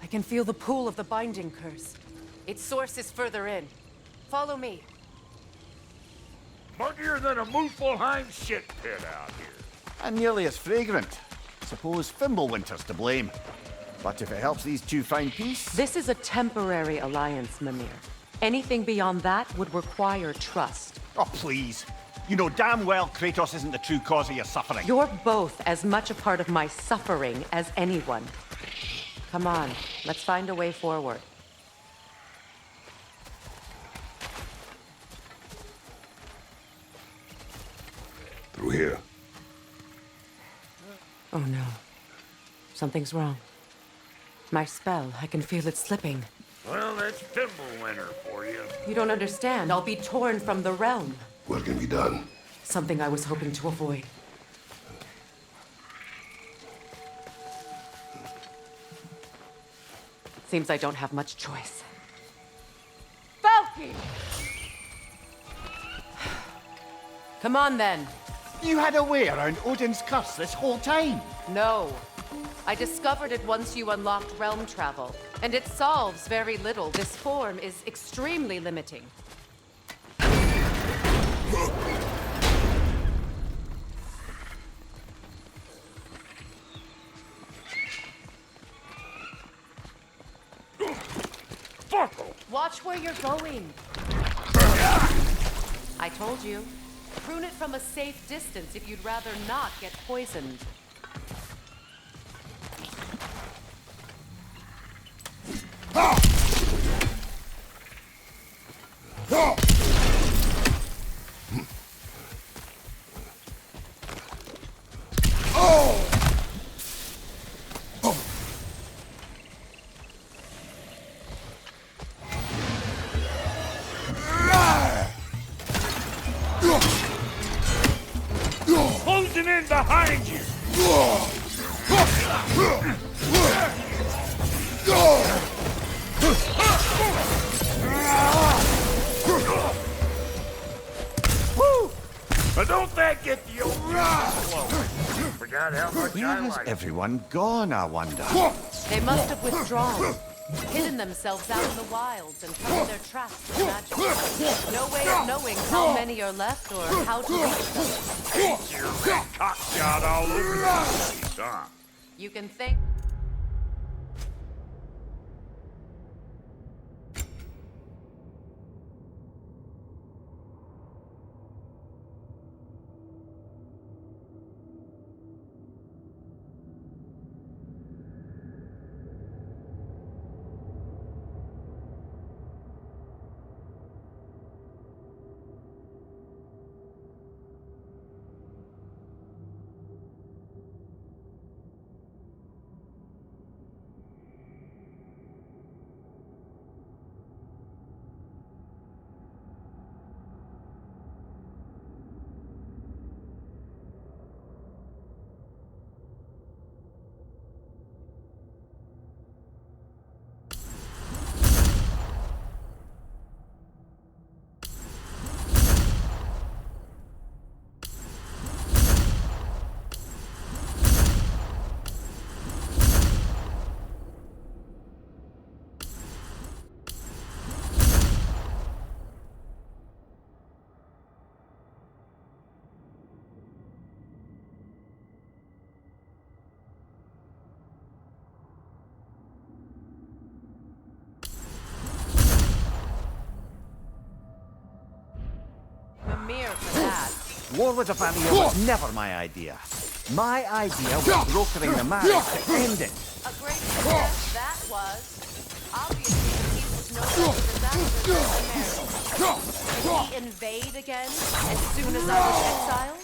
I can feel the pull of the binding curse. Its source is further in. Follow me. Muggier than a Muspelheim shit pit out here. And nearly as fragrant. Suppose Fimbulwinter's to blame. But if it helps these two find peace... This is a temporary alliance, Mimir. Anything beyond that would require trust. Oh, please. You know damn well Kratos isn't the true cause of your suffering. You're both as much a part of my suffering as anyone. Come on, let's find a way forward. Through here. Oh no. Something's wrong. My spell, I can feel it slipping. Well, that's Fimbulwinter for you. You don't understand. I'll be torn from the realm. What can be done? Something I was hoping to avoid. Seems I don't have much choice. Falky! Come on then. You had a way around Odin's curse this whole time. No. I discovered it once you unlocked realm travel, and it solves very little. This form is extremely limiting. Watch where you're going. I told you. Prune it from a safe distance if you'd rather not get poisoned. Closing in behind you! But don't that get the old flowing? Forgot how much Where I has like everyone gone, I wonder? They must have withdrawn, hidden themselves out in the wilds and covered their tracks with magic. No way of knowing how many are left or how to reach them. Ain't your red cockshot all over the place, huh? You can think... Mimir for that. War with the Vanir was never my idea. My idea was brokering the marriage to end it. A great success that was. Obviously, he was no better disaster than marriage. Did he invade again as soon as I was exiled?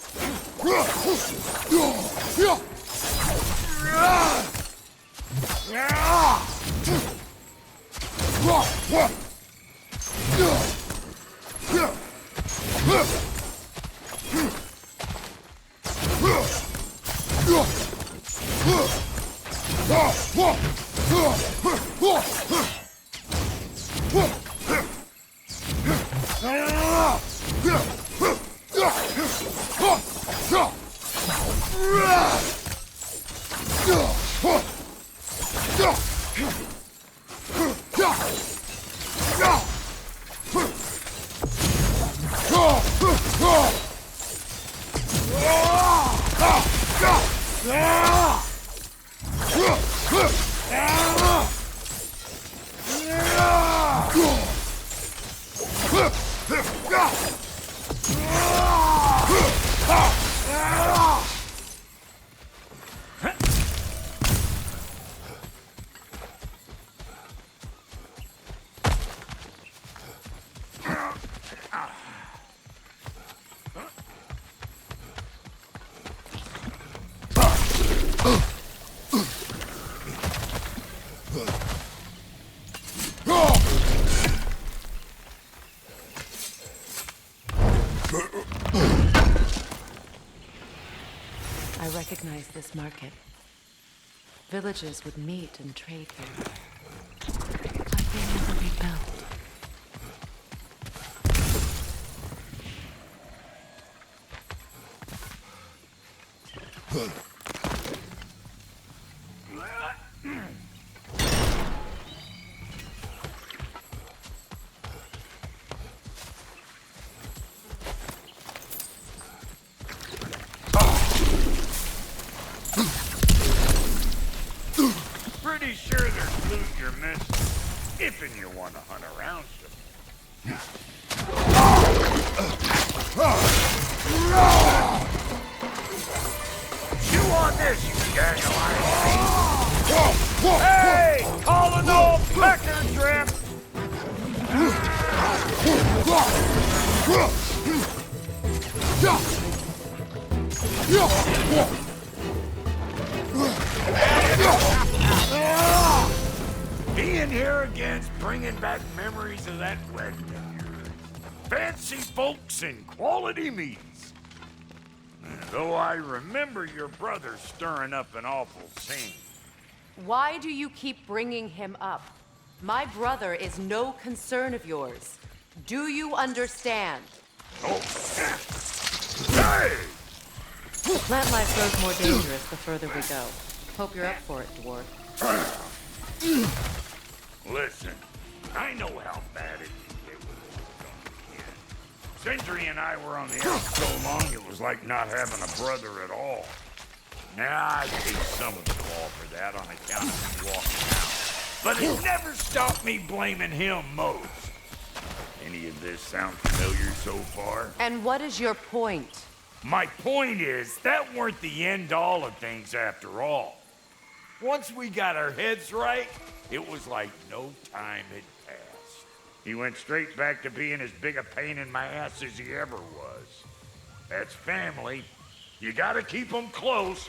I recognize this market. Villages would meet and trade here. But they never rebuilt. Pretty sure there's loot you're missing. If and you want to hunt around some. Chew on this, you dandelion. Hey! Call an old pecker trip! Being here again's bringing back memories of that wedding of yours. Fancy folks and quality meats. Though I remember your brother stirring up an awful scene. Why do you keep bringing him up? My brother is no concern of yours. Do you understand? Oh, hey! Plant life grows more dangerous the further we go. Hope you're up for it, dwarf. Listen, I know how bad it can get with this kid. Sindri and I were on the outs so long it was like not having a brother at all. Now I take some of the fall for that on account of me walking out. But it never stopped me blaming him most. Any of this sound familiar so far? And what is your point? My point is, that weren't the end-all of things after all. Once we got our heads right, it was like no time had passed. He went straight back to being as big a pain in my ass as he ever was. That's family. You gotta keep them close,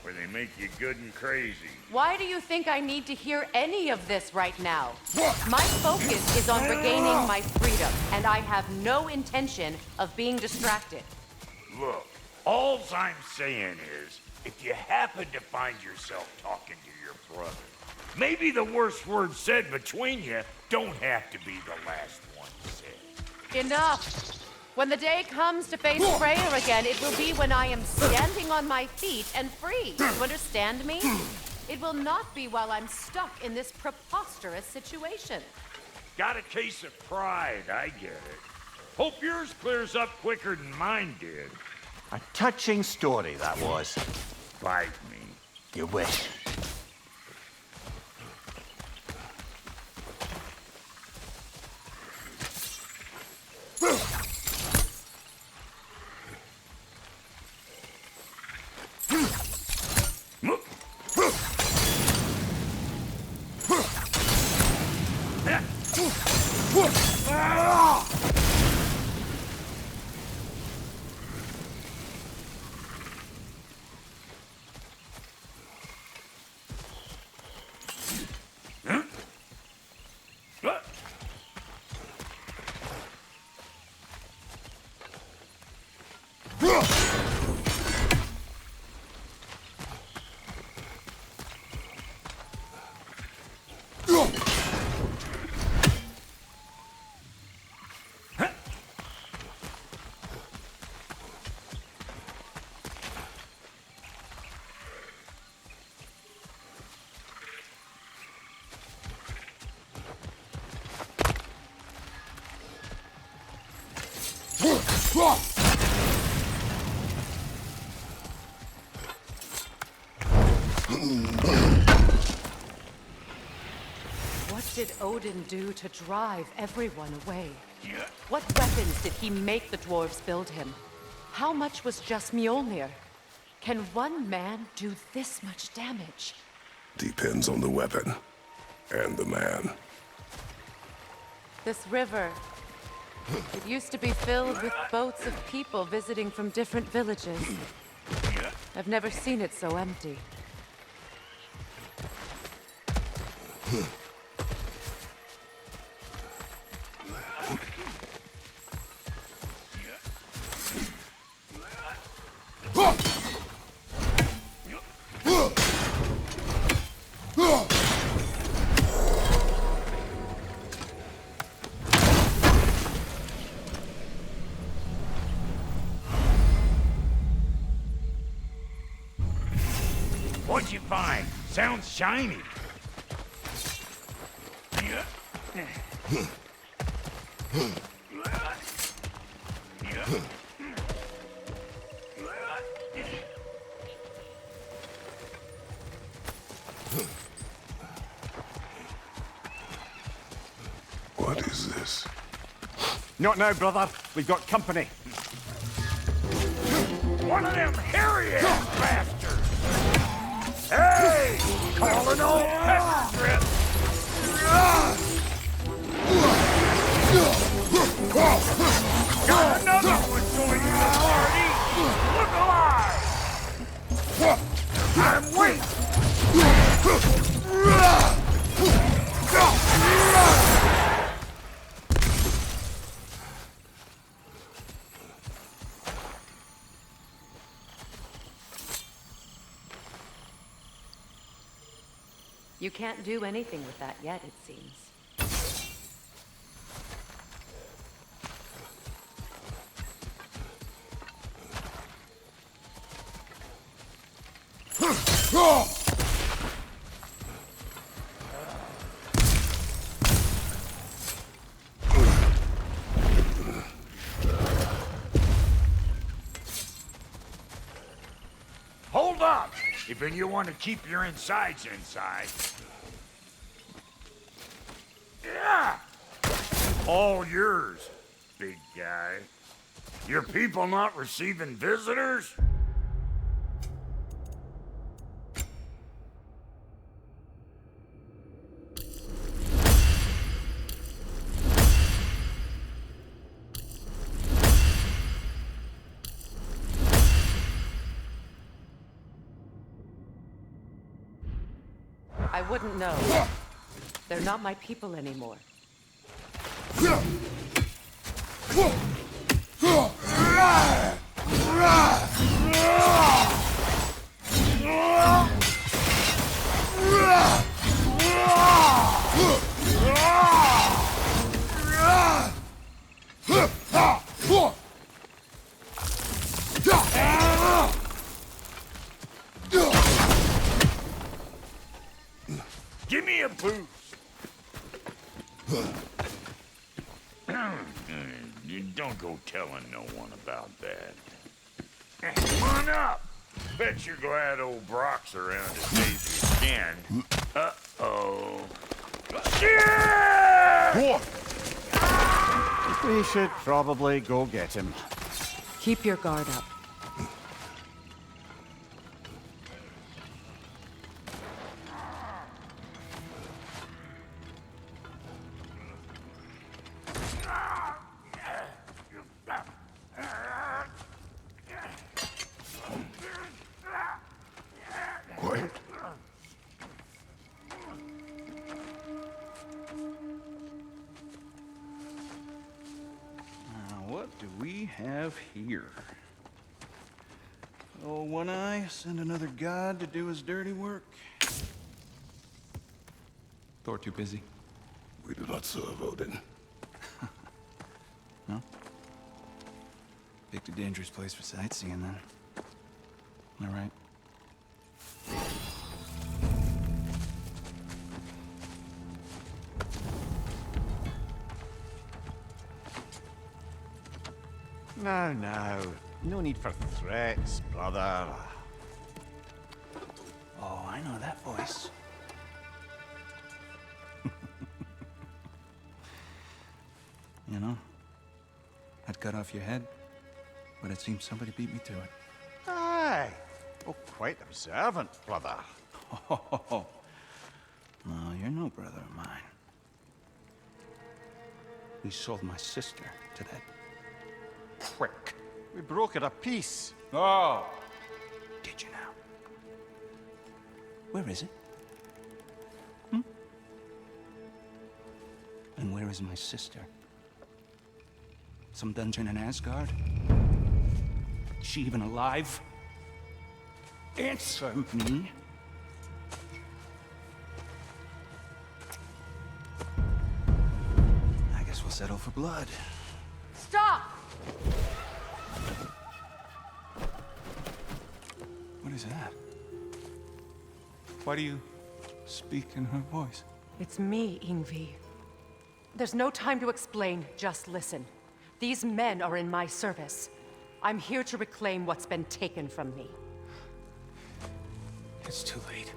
or they make you good and crazy. Why do you think I need to hear any of this right now? My focus is on regaining my freedom, and I have no intention of being distracted. Look, all I'm saying is, if you happen to find yourself talking to your brother, maybe the worst word said between you don't have to be the last one said. Enough! When the day comes to face Freya again, it will be when I am standing on my feet and free. You understand me? It will not be while I'm stuck in this preposterous situation. Got a case of pride, I get it. Hope yours clears up quicker than mine did. A touching story, that was. Bite me. You wish. What did Odin do to drive everyone away? Yeah. What weapons did he make the dwarves build him? How much was just Mjolnir? Can one man do this much damage? Depends on the weapon and the man. This river, it used to be filled with boats of people visiting from different villages. I've never seen it so empty. What'd you find? Sounds shiny. What is this? Not now, brother. We've got company. One of them hairy-ass bastards! Hey! Calling all pepper strips! Got another one joining the party! Look alive! I'm waiting! You can't do anything with that yet, it seems. Hold up! If you want to keep your insides inside. Yeah! All yours, big guy. Your people not receiving visitors? I wouldn't know. They're not my people anymore. Give me a boost. Don't go telling no one about that. Come on up. Bet you're glad old Brock's around to save your skin. Uh-oh. Shit! We should probably go get him. Keep your guard up. Quiet. What do we have here? Oh, One Eye, send another god to do his dirty work. Thor too busy? We do not serve Odin. No? Picked a dangerous place for sightseeing, then. All right. Now. No need for threats, brother. Oh, I know that voice. You know, I'd cut off your head, but it seems somebody beat me to it. Aye. Oh, quite observant, brother. Oh, no, you're no brother of mine. We sold my sister to that prick. We brokered a peace. Oh! Did you now? Where is it? Hmm? And where is my sister? Some dungeon in Asgard? Is she even alive? Answer me. I guess we'll settle for blood. Stop! What is that? Why do you speak in her voice? It's me, Ingvi. There's no time to explain, just listen. These men are in my service. I'm here to reclaim what's been taken from me. It's too late.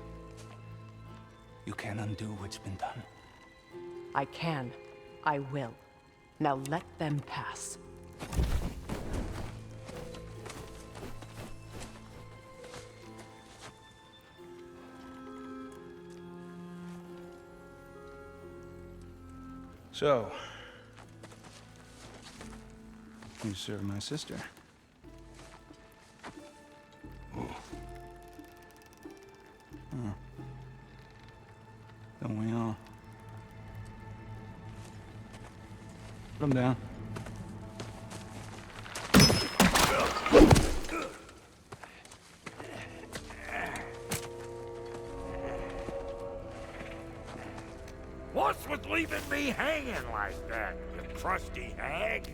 You can't undo what's been done. I can. I will. Now let them pass. So, you serve my sister. Huh. Don't we all? Put him down. What's with leaving me hanging like that, you crusty hag?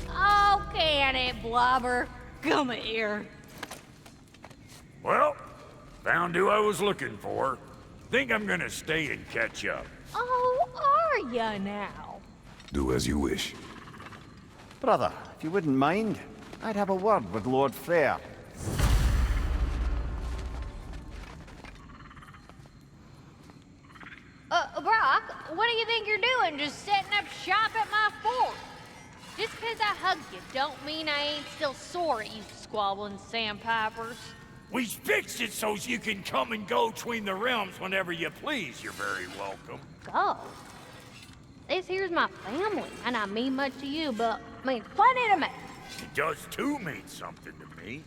Oh, can it, Blobber? Come here. Well, found who I was looking for. Think I'm gonna stay and catch up. Oh, are ya now? Do as you wish. Brother, if you wouldn't mind, I'd have a word with Lord Freyr. Brock, what do you think you're doing? Just setting up shop at my fort? Just 'cause I hugged you don't mean I ain't still sore at you squabbling sandpipers. We fixed it so you can come and go between the realms whenever you please. You're very welcome. Go. This here's my family, and I mean much to you, but means plenty to me. It does too mean something to me.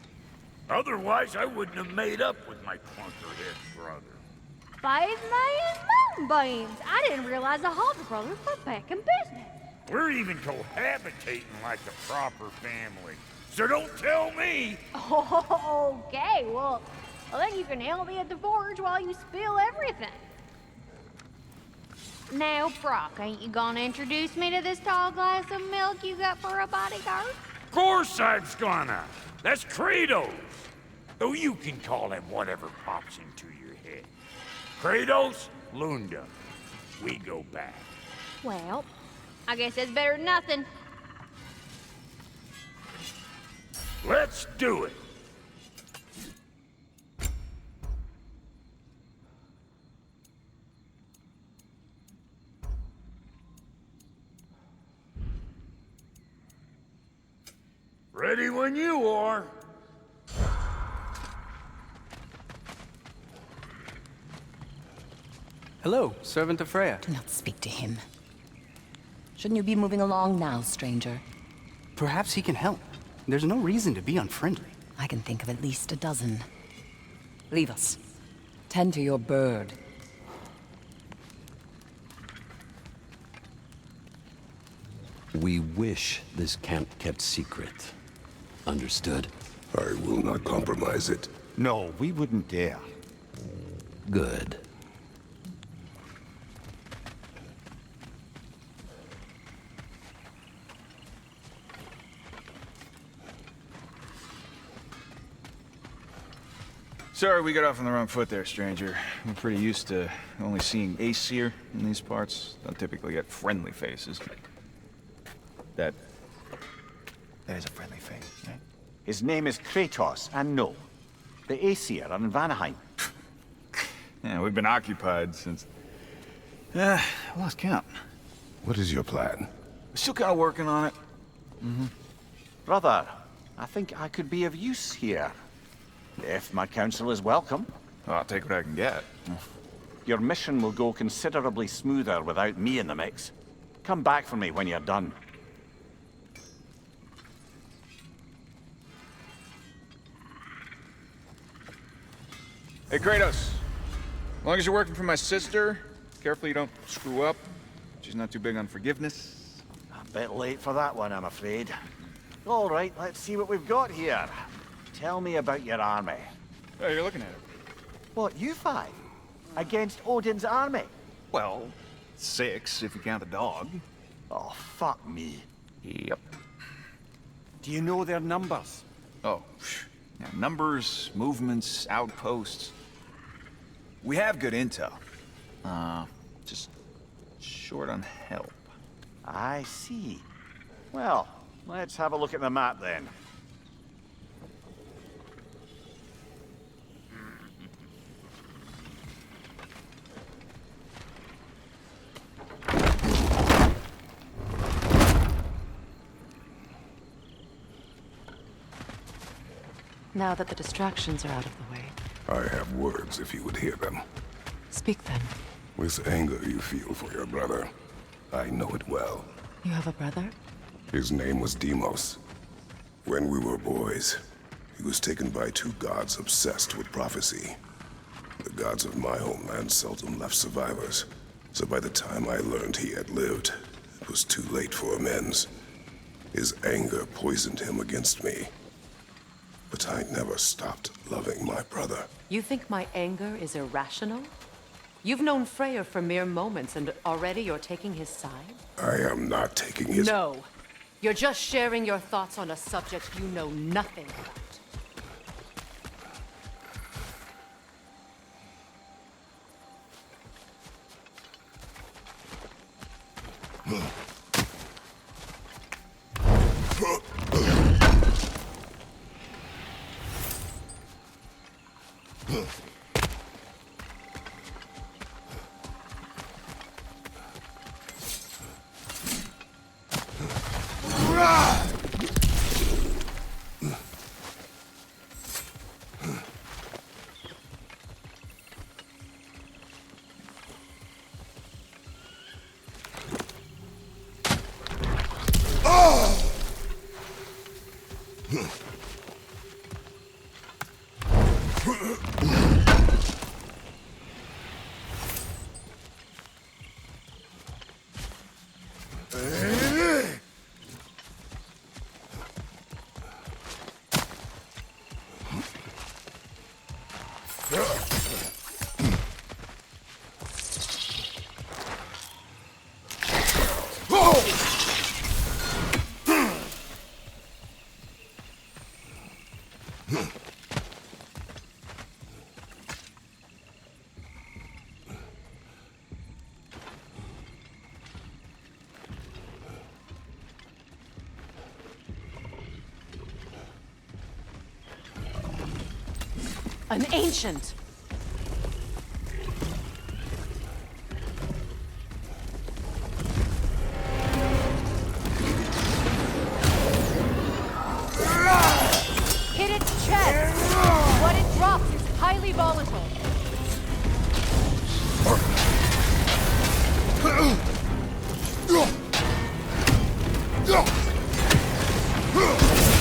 Otherwise, I wouldn't have made up with my clunkerhead brother. 5 million moonbeams! I didn't realize the Halter brothers were back in business. We're even cohabitating like a proper family. So don't tell me! Okay, well, then you can help me at the forge while you spill everything. Now, Brock, ain't you gonna introduce me to this tall glass of milk you got for a bodyguard? Of course I'm gonna. That's Kratos. Though you can call him whatever pops into your head. Kratos, Lunda. We go back. Well, I guess that's better than nothing. Let's do it. Ready when you are. Hello, servant of Freya. Do not speak to him. Shouldn't you be moving along now, stranger? Perhaps he can help. There's no reason to be unfriendly. I can think of at least a dozen. Leave us. Tend to your bird. We wish this camp kept secret. Understood? I will not compromise it. No, we wouldn't dare. Good. Sorry we got off on the wrong foot there, stranger. We're pretty used to only seeing Aesir in these parts. Don't typically get friendly faces. That is a friendly face, right? His name is Kratos, and no, the Aesir are in Vanaheim. Yeah, we've been occupied since... lost count. What is your plan? We're still kind of working on it. Brother, I think I could be of use here. If my counsel is welcome. Oh, I'll take what I can get. Your mission will go considerably smoother without me in the mix. Come back for me when you're done. Hey, Kratos. As long as you're working for my sister, careful you don't screw up. She's not too big on forgiveness. A bit late for that one, I'm afraid. All right, let's see what we've got here. Tell me about your army. Oh, you're looking at it. What, you five? Against Odin's army? Well, 6 if you count the dog. Oh, fuck me. Yep. Do you know their numbers? Oh, yeah, numbers, movements, outposts. We have good intel. Just short on help. I see. Well, let's have a look at the map then. Now that the distractions are out of the way, I have words if you would hear them. speak then. This anger you feel for your brother, I know it well. You have a brother? His name was Deimos. When we were boys, he was taken by 2 gods obsessed with prophecy. The gods of my homeland seldom left survivors, so by the time I learned he had lived, it was too late for amends. His anger poisoned him against me. But I never stopped loving my brother. You think my anger is irrational? You've known Freyr for mere moments, and already you're taking his side? I am not taking his... No. You're just sharing your thoughts on a subject you know nothing about. An ancient! Hit its chest! What it drops is highly volatile.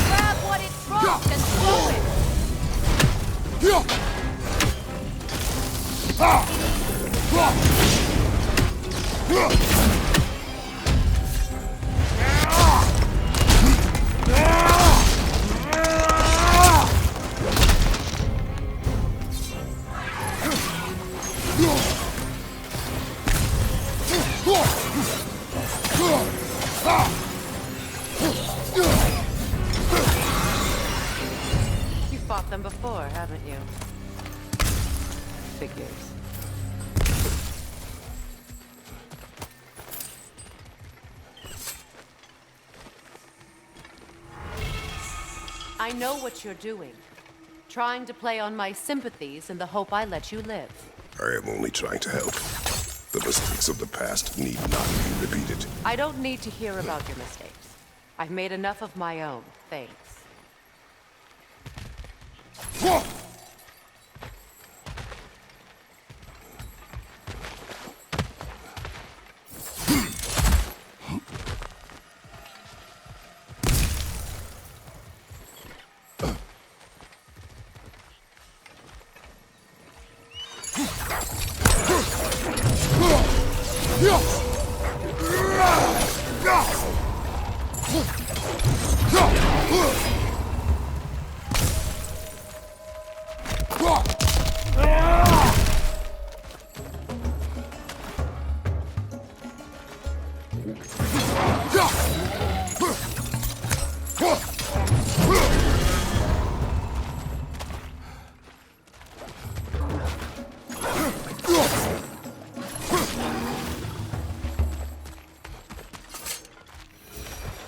Grab what it drops and throw it! You fought them before, haven't you? Figures. I know what you're doing. Trying to play on my sympathies in the hope I let you live. I am only trying to help. The mistakes of the past need not be repeated. I don't need to hear about your mistakes. I've made enough of my own, thanks.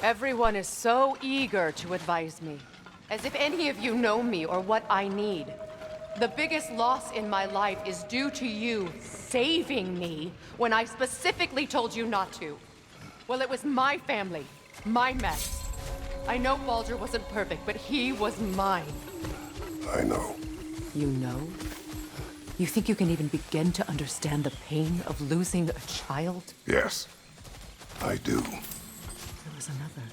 Everyone is so eager to advise me, as if any of you know me or what I need. The biggest loss in my life is due to you saving me when I specifically told you not to. Well, it was my family, my mess. I know Baldur wasn't perfect, but he was mine. I know. You know? You think you can even begin to understand the pain of losing a child? Yes, I do. There was another.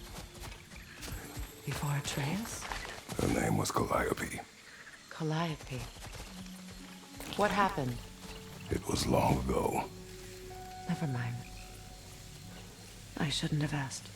Before Atreus? Her name was Calliope. Calliope. What happened? It was long ago. Never mind. I shouldn't have asked.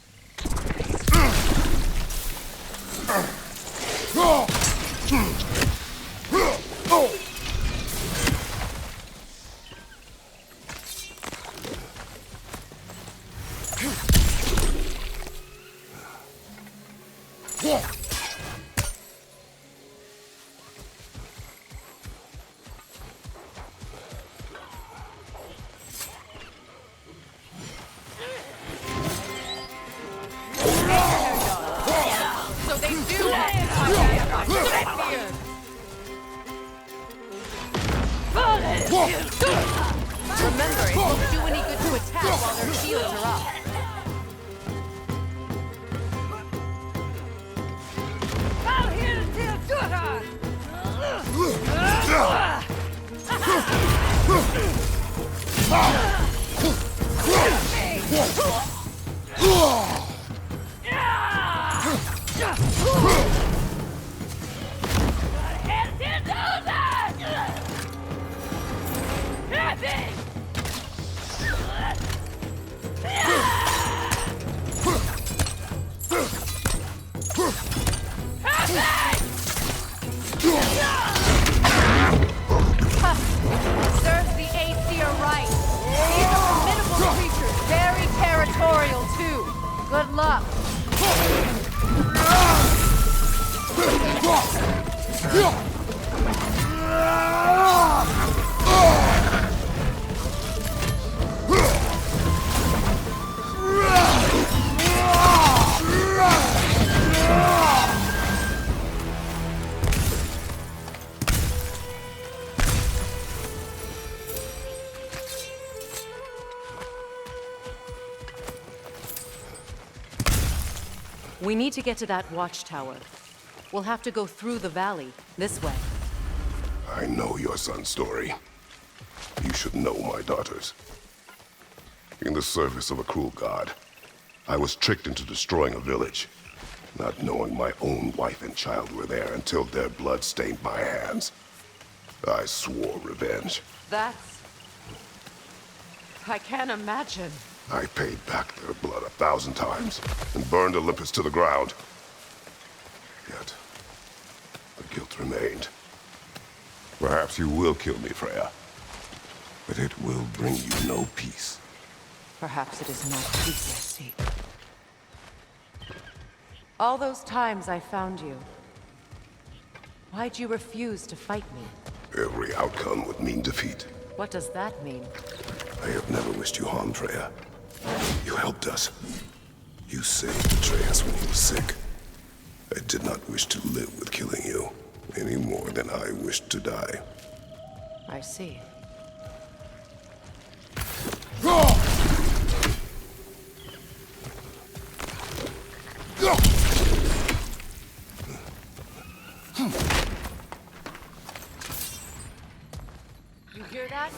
So they do Remember, it won't do any good to attack while their shields are up. Serves the Aesir right. These are formidable creatures, very territorial too. Good luck. We need to get to that watchtower. We'll have to go through the valley, this way. I know your son's story. You should know my daughter's. In the service of a cruel god, I was tricked into destroying a village, not knowing my own wife and child were there until their blood stained my hands. I swore revenge. That's... I can't imagine. I paid back their blood 1,000 times and burned Olympus to the ground. Yet, the guilt remained. Perhaps you will kill me, Freya, but it will bring you no peace. Perhaps it is not peace I seek. All those times I found you, why'd you refuse to fight me? Every outcome would mean defeat. What does that mean? I have never wished you harm, Freya. You helped us. You saved Atreus when he was sick. I did not wish to live with killing you, any more than I wished to die. I see. You hear that?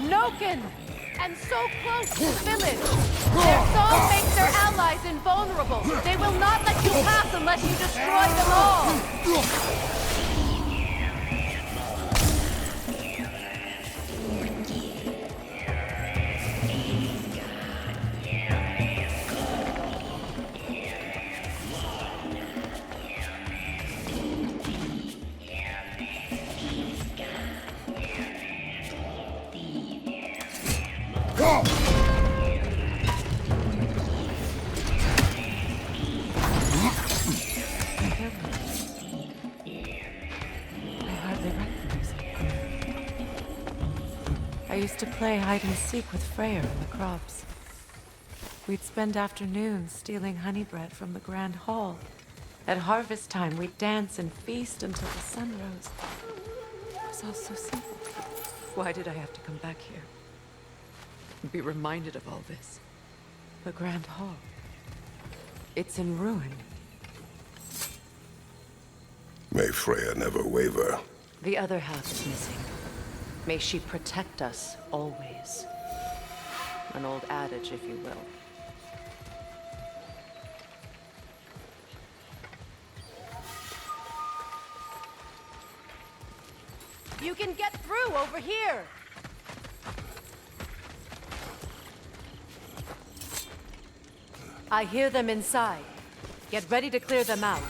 Noken! And so close to the village! Their song makes their allies invulnerable! They will not let you pass unless you destroy them all! hardly recognize him. I used to play hide and seek with Freyr in the crops. We'd spend afternoons stealing honey bread from the Grand Hall. At harvest time, we'd dance and feast until the sun rose. It was all so simple. Why did I have to come back here? And be reminded of all this? The Grand Hall. It's in ruin. May Freya never waver. The other half is missing. May she protect us always. An old adage, if you will. You can get through over here! I hear them inside. Get ready to clear them out.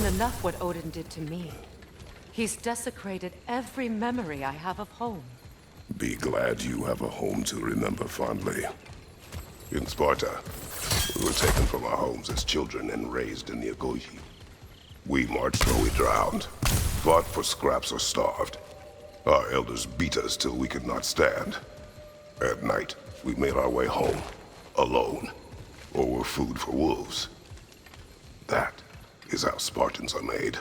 Enough what Odin did to me. He's desecrated every memory I have of home. Be glad you have a home to remember fondly. In Sparta, we were taken from our homes as children and raised in the Agogi. We marched or we drowned, fought for scraps or starved. Our elders beat us till we could not stand. At night, we made our way home, alone, or were food for wolves. That is how Spartans are made.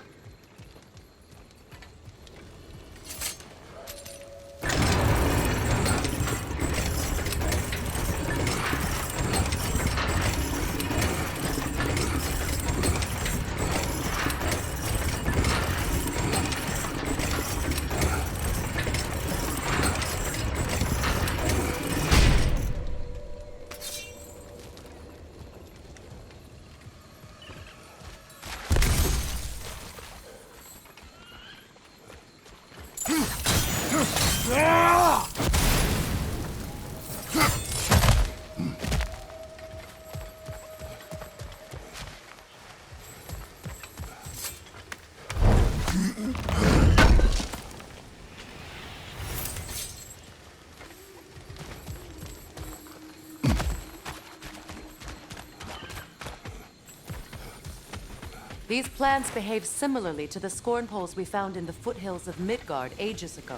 These plants behave similarly to the scorn poles we found in the foothills of Midgard ages ago.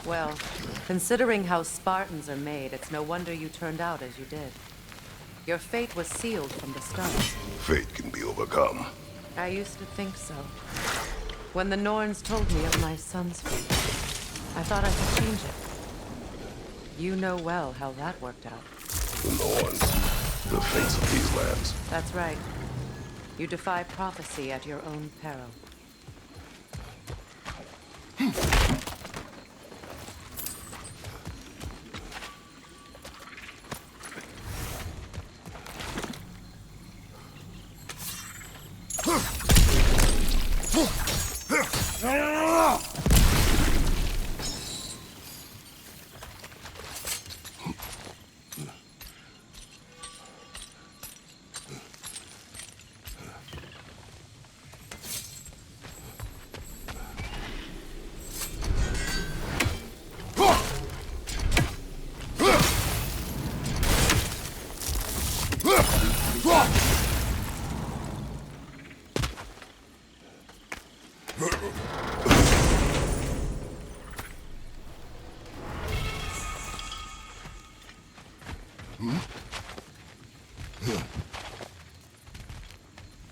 Well, considering how Spartans are made, it's no wonder you turned out as you did. Your fate was sealed from the start. Fate can be overcome. I used to think so. When the Norns told me of my son's fate, I thought I could change it. You know well how that worked out. The Norns, the fates of these lands. That's right. You defy prophecy at your own peril.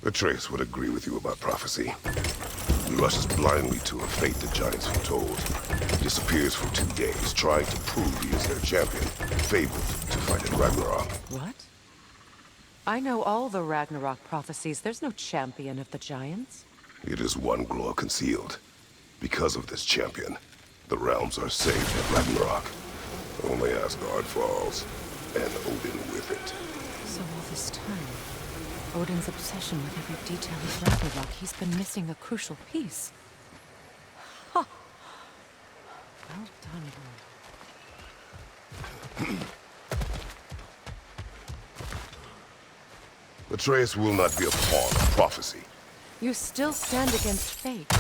Atreus would agree with you about prophecy. He rushes blindly to a fate the Giants foretold. Disappears for 2 days, trying to prove he is their champion, fabled to fight in Ragnarok. What? I know all the Ragnarok prophecies. There's no champion of the Giants. It is one glow concealed. Because of this champion, the realms are saved at Ragnarok. Only Asgard falls, and Odin with it. So all this time, Odin's obsession with every detail of Ragnarok, he's been missing a crucial piece. Huh. Well done, boy. Atreus will not be a pawn of prophecy. You still stand against fate,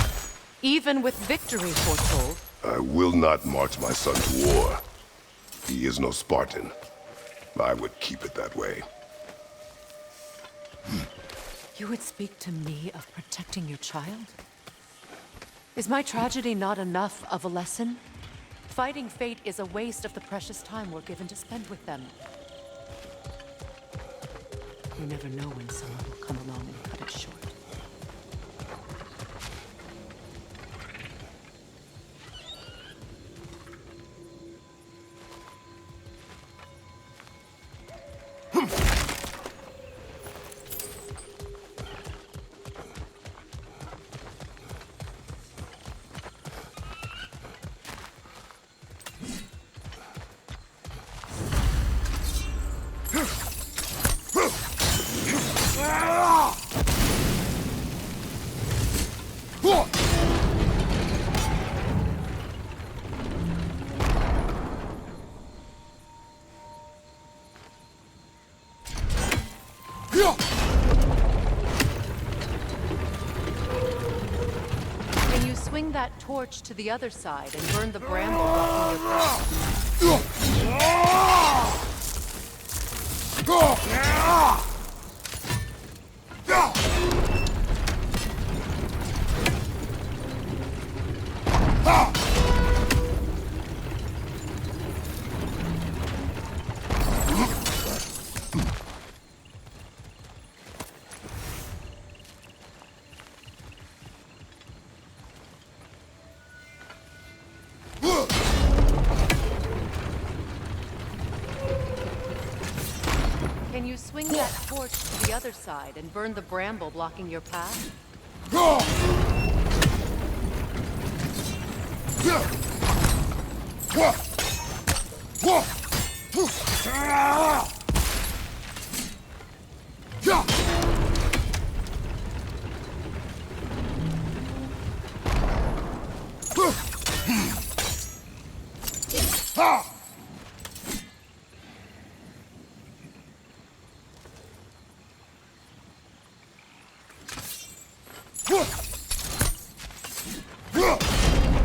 even with victory foretold. I will not march my son to war. He is no Spartan. I would keep it that way. You would speak to me of protecting your child? Is my tragedy not enough of a lesson? Fighting fate is a waste of the precious time we're given to spend with them. You never know when someone will come along and cut it short. Can you swing that torch to the other side and burn the bramble blocking your path? Can you swing that torch to the other side and burn the bramble blocking your path?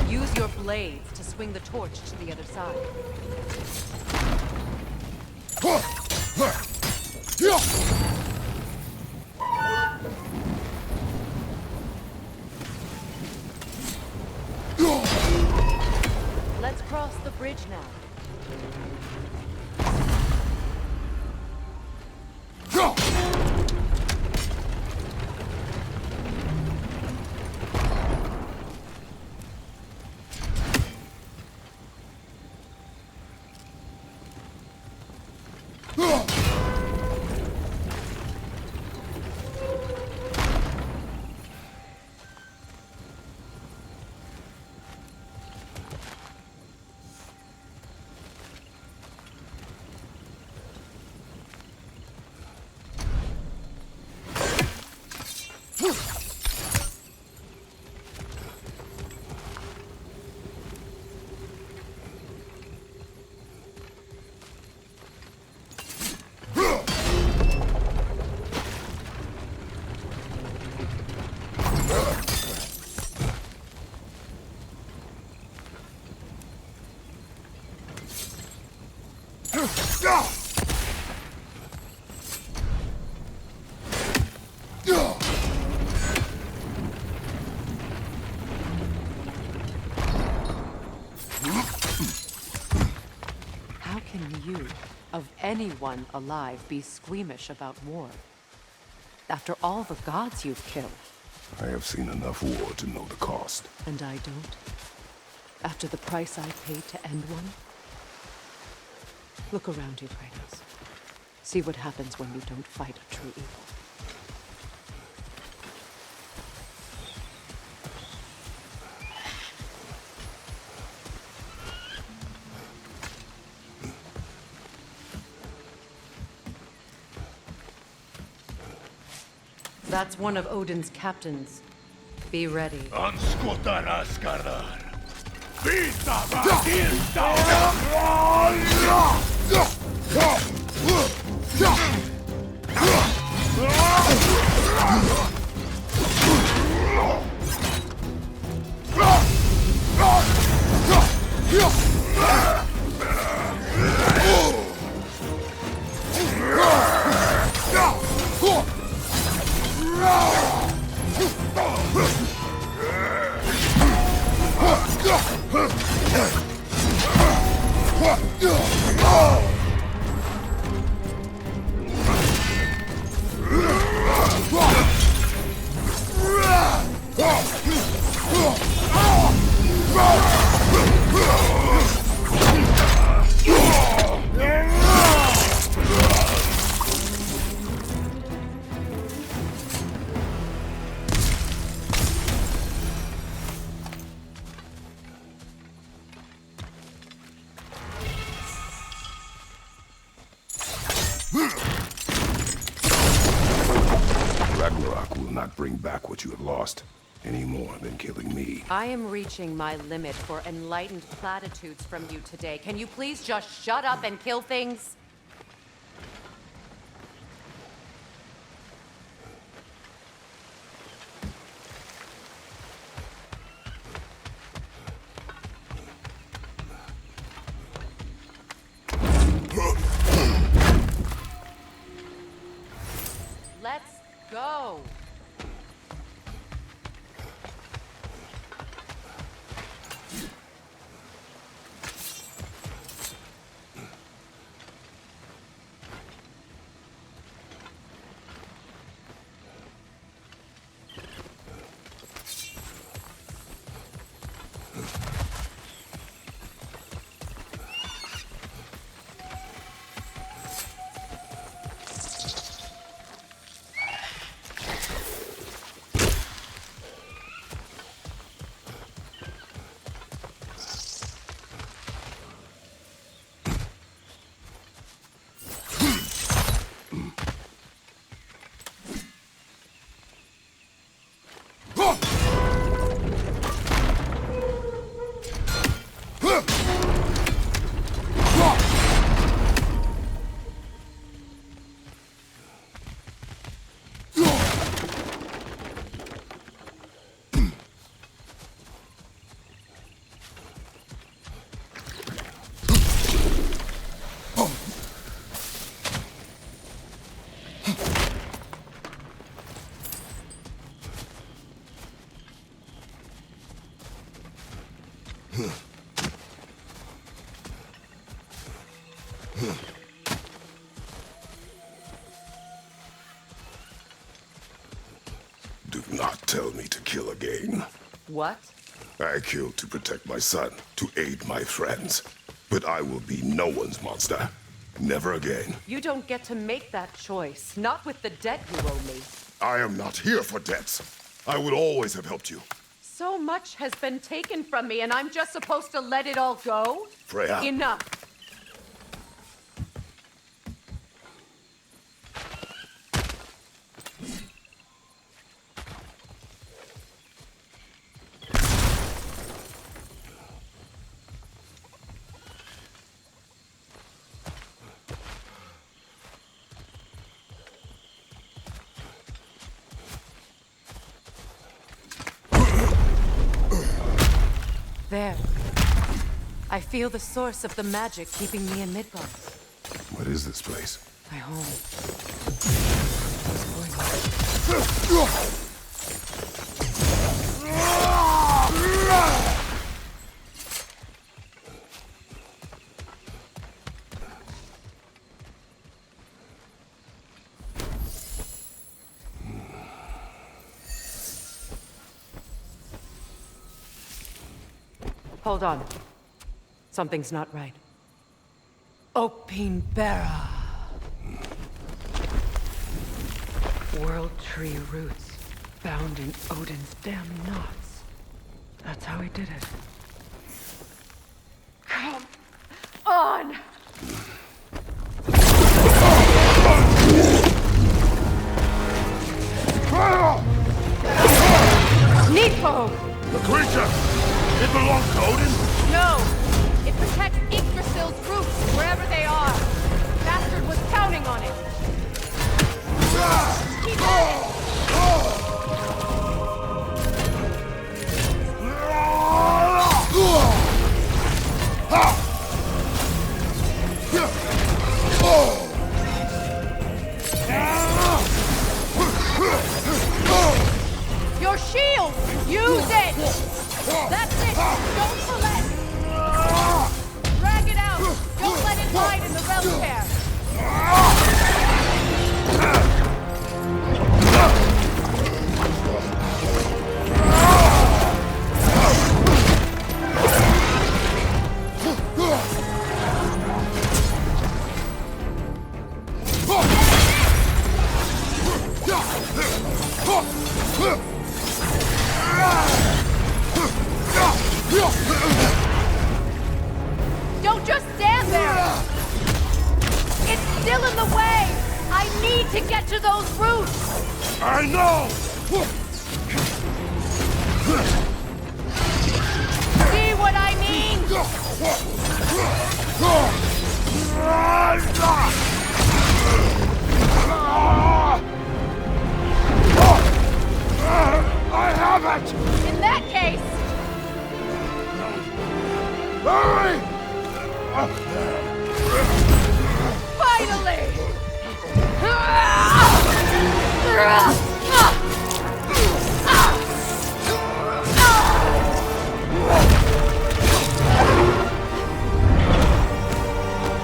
Use your blades to swing the torch to the other side. Let's cross the bridge now. you, of anyone alive, be squeamish about war? After all the gods you've killed. I have seen enough war to know the cost. And I don't? After the price I paid to end one? Look around you, Kratos. See what happens when you don't fight a true evil. That's one of Odin's captains. Be ready. Anskutar Askardar. Vita Vaginta! Ragnarok will not bring back what you have lost, any more than killing me. I am reaching my limit for enlightened platitudes from you today. Can you please just shut up and kill things? Let's go. Do not tell me to kill again. What? I killed to protect my son, to aid my friends. But I will be no one's monster. Never again. You don't get to make that choice. Not with the debt you owe me. I am not here for debts. I would always have helped you. So much has been taken from me, and I'm just supposed to let it all go? Freya. Enough. There. I feel the source of the magic keeping me in Midgard. What is this place? My home. Hold on. Something's not right. Opinbera. World Tree roots bound in Odin's damn knots. That's how he did it. Come on! Nepo! The creature! It belongs to Odin? No! It protects Yggdrasil's roots, wherever they are. Bastard was counting on it. Keep at it! Your shield! Use it! That's it! Don't collect! Drag it out! Don't let it hide in the realm tear! Don't just stand there! It's still in the way! I need to get to those roots! I know! See what I mean? I have it! In that case, Hurry! finally!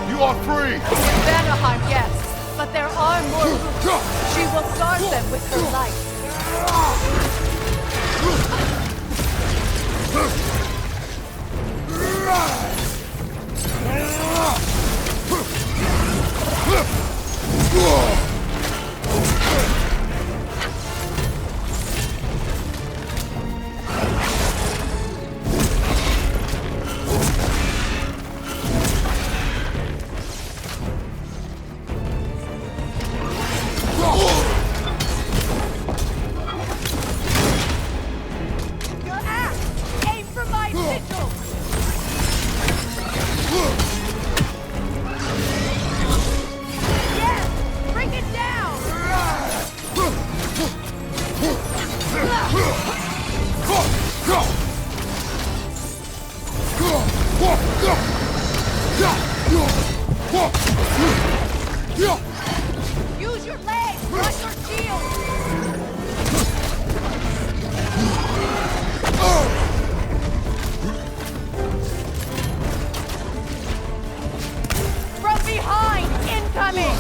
You are free! In Vanaheim, yes, but there are more roots. She will guard them with her life. Your axe! Aim for my sigil! Yes! Bring it down! Use your legs, not your shield! From behind! Incoming!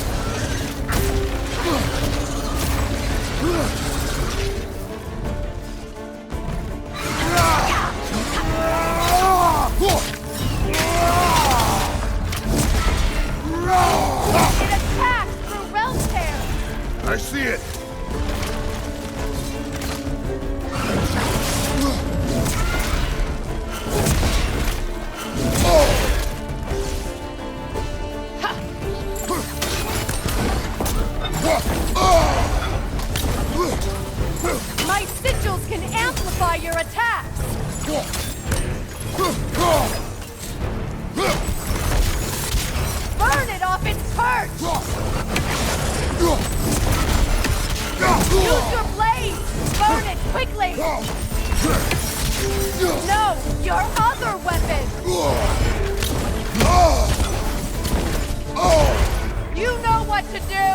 It attacks through realm tear! I see it! My sigils can amplify your attacks! Burn it off its perch! Use your blade! Burn it quickly! No! Your other weapon! You know what to do!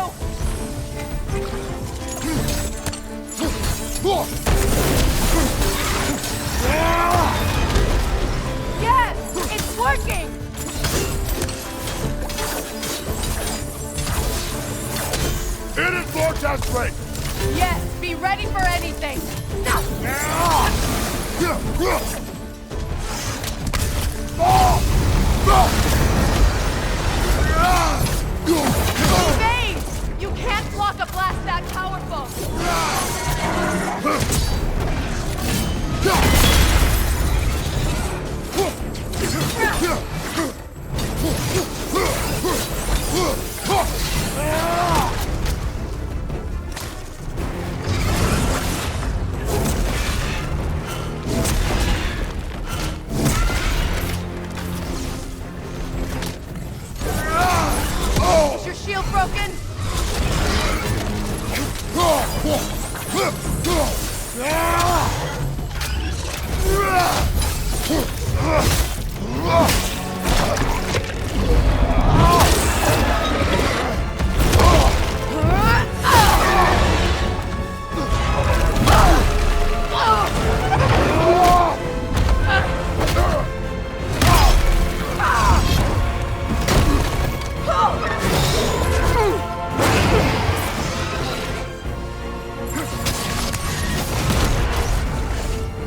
Yes! It's working! It is Vortex strength! Yes, be ready for anything! blast that powerful! Is your shield broken?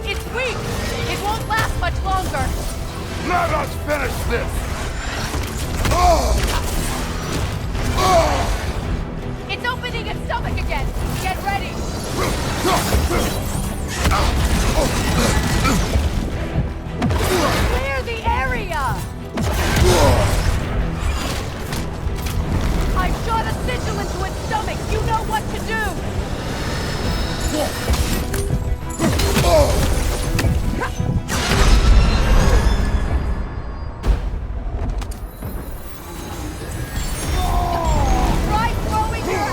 It's weak! It won't last much longer! Let us finish this! It's opening its stomach again! Get ready! Clear the area! I shot a sigil into its stomach! You know what to do! Try throwing your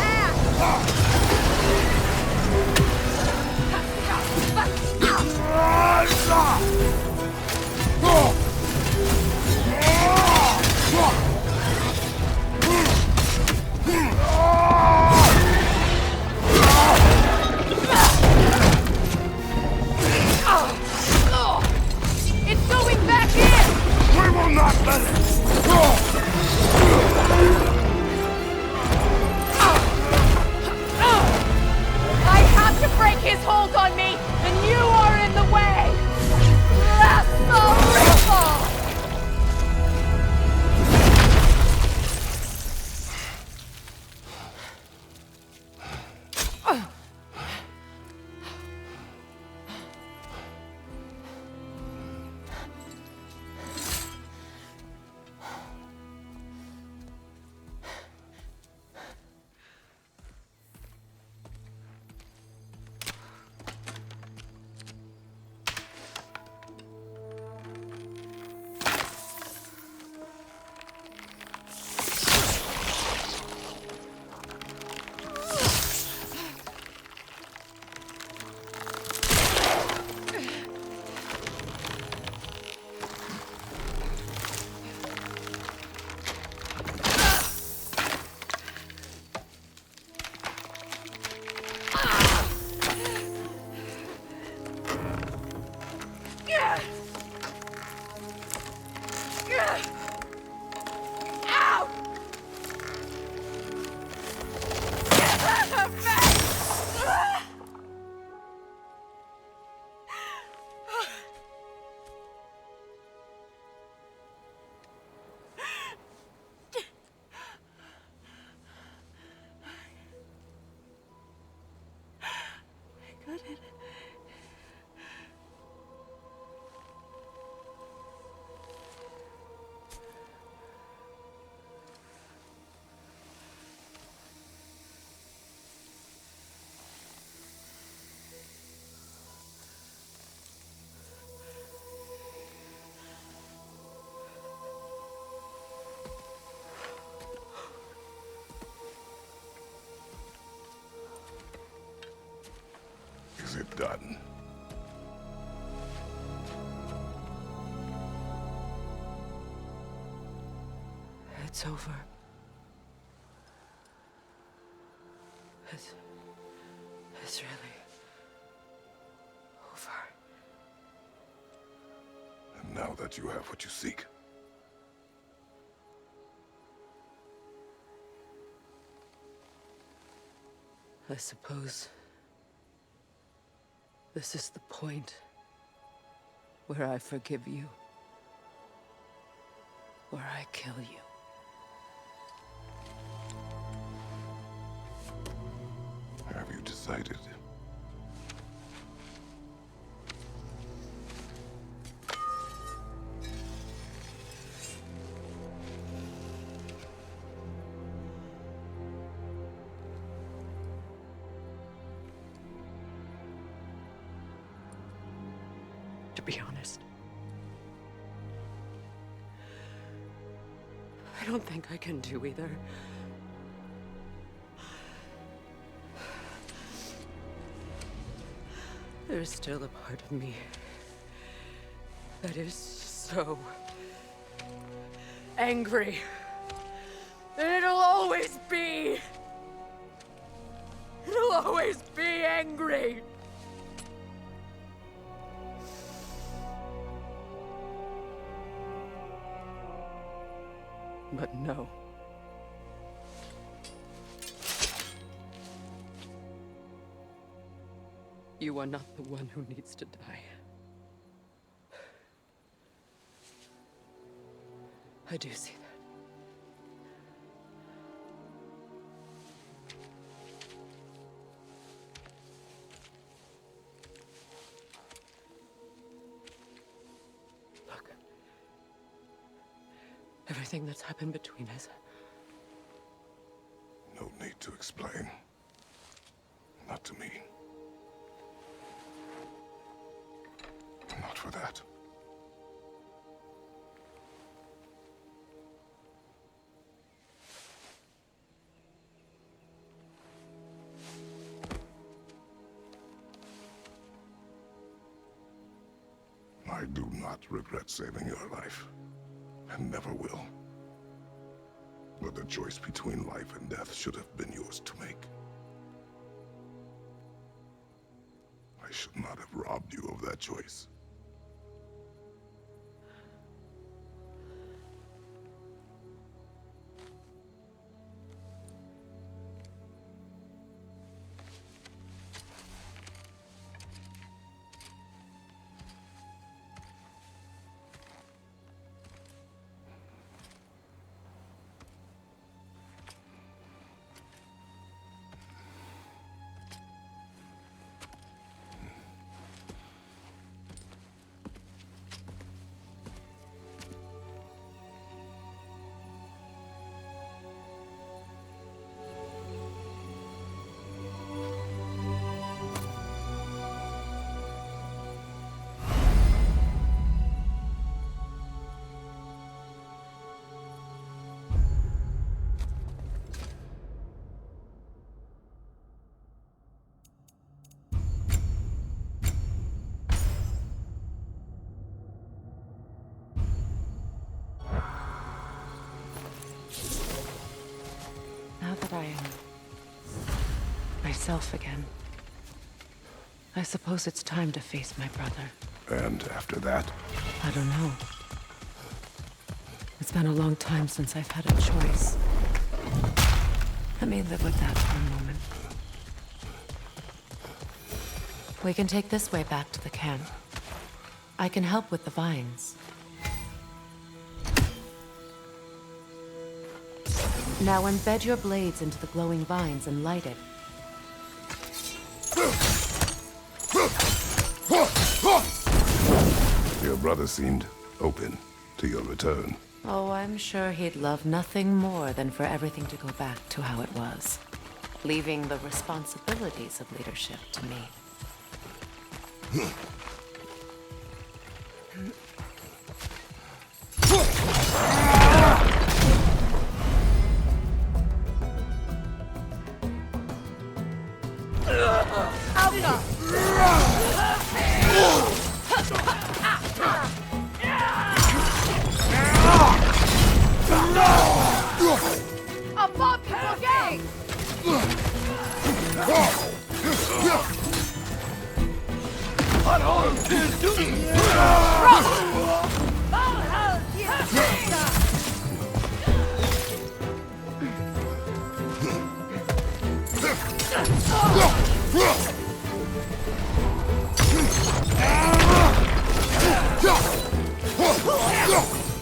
It's going back in! We will not let it! I have to break his hold on me, and you are in the way! That's the ripple! Is it done? It's over. It's really over. And now that you have what you seek, I suppose this is the point where I forgive you, where I kill you. excited. To be honest, I don't think I can do either. There's still a part of me that is so angry. And it'll always be. It'll always be angry. But no. You are not the one who needs to die. I do see that. Look. Everything that's happened between us. No need to explain. Not to me. Not for that. I do not regret saving your life, and never will. But the choice between life and death should have been yours to make. I should not have robbed you of that choice. Now that I am myself again, I suppose it's time to face my brother. And after that? I don't know. It's been a long time since I've had a choice. Let me live with that for a moment. We can take this way back to the camp. I can help with the vines. Now embed your blades into the glowing vines and light it. Your brother seemed open to your return. Oh, I'm sure he'd love nothing more than for everything to go back to how it was, leaving the responsibilities of leadership to me. Above your gate!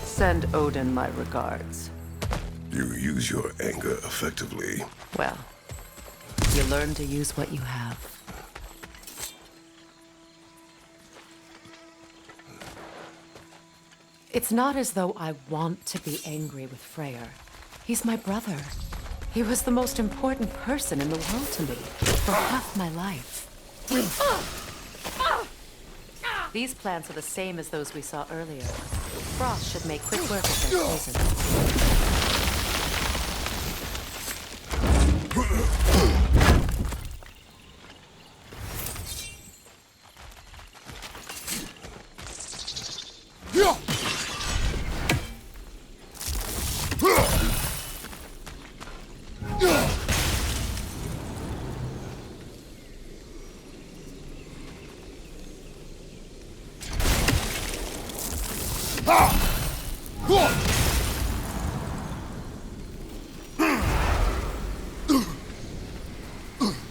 Send Odin my regards. You use your anger effectively. Well, You learn to use what you have. It's not as though I want to be angry with Freyr. He's my brother. He was the most important person in the world to me for half my life. These plants are the same as those we saw earlier. Frost should make quick work of their poison.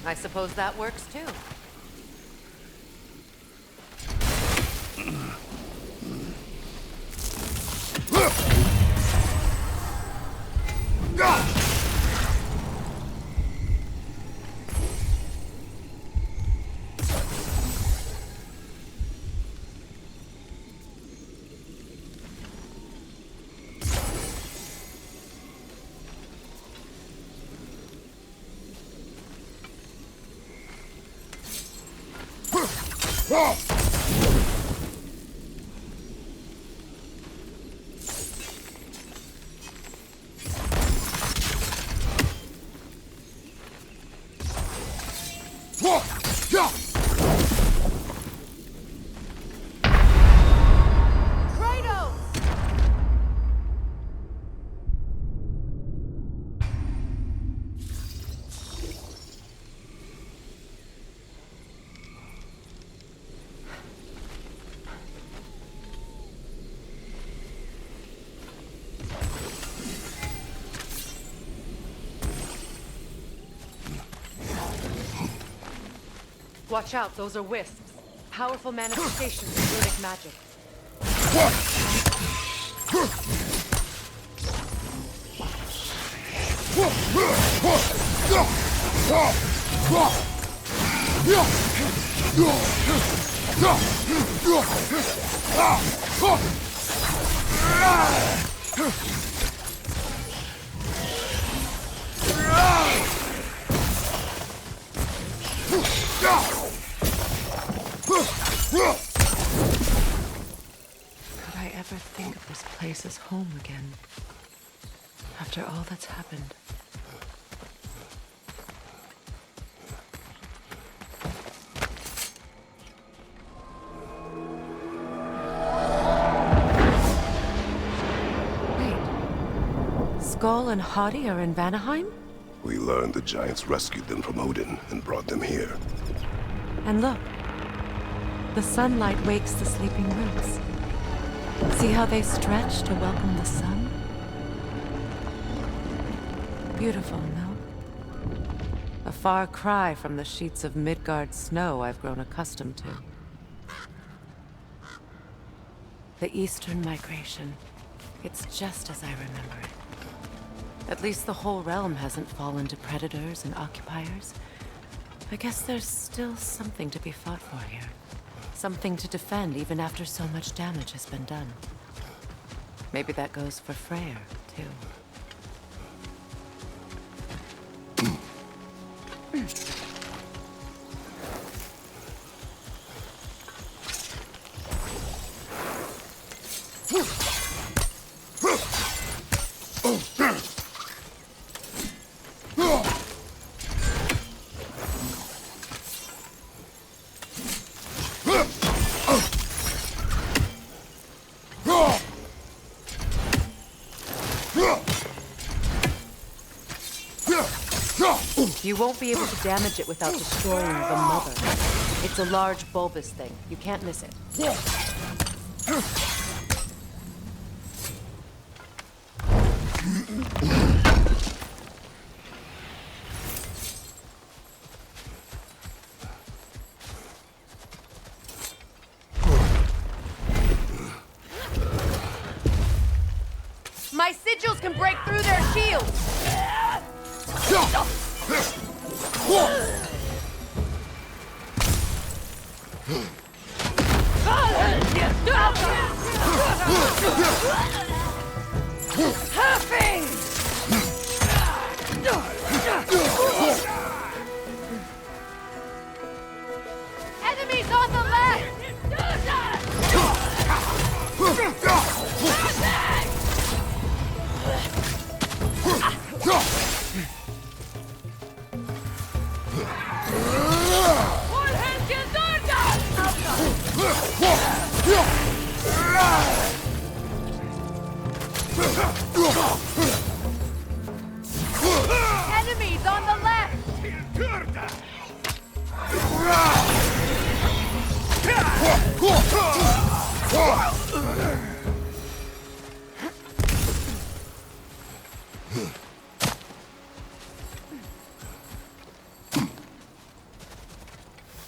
I suppose that works too. Watch out, those are wisps. Powerful manifestations of runic magic. Could I ever think of this place as home again? After all that's happened. Wait. Skull and Hadi are in Vanaheim? We learned the giants rescued them from Odin and brought them here. And look. The sunlight wakes the sleeping roots. See how they stretch to welcome the sun? Beautiful, no? A far cry from the sheets of Midgard snow I've grown accustomed to. The Eastern Migration. It's just as I remember it. At least the whole realm hasn't fallen to predators and occupiers. I guess there's still something to be fought for here. Something to defend even after so much damage has been done. Maybe that goes for Freyr, too. You won't be able to damage it without destroying the mother. It's a large bulbous thing. You can't miss it. My sigils can break through their shields! Enemies on the left! Enemies on the left!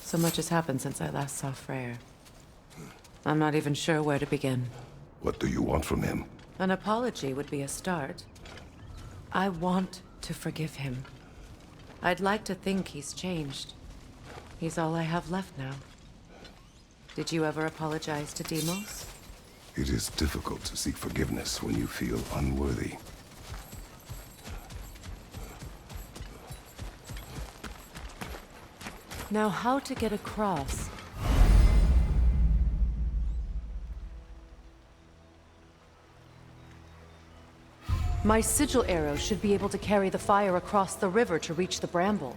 So much has happened since I last saw Freyr. I'm not even sure where to begin. What do you want from him? An apology would be a start. I want to forgive him. I'd like to think he's changed. He's all I have left now. Did you ever apologize to Deimos? It is difficult to seek forgiveness when you feel unworthy. Now, how to get across? My sigil arrow should be able to carry the fire across the river to reach the bramble.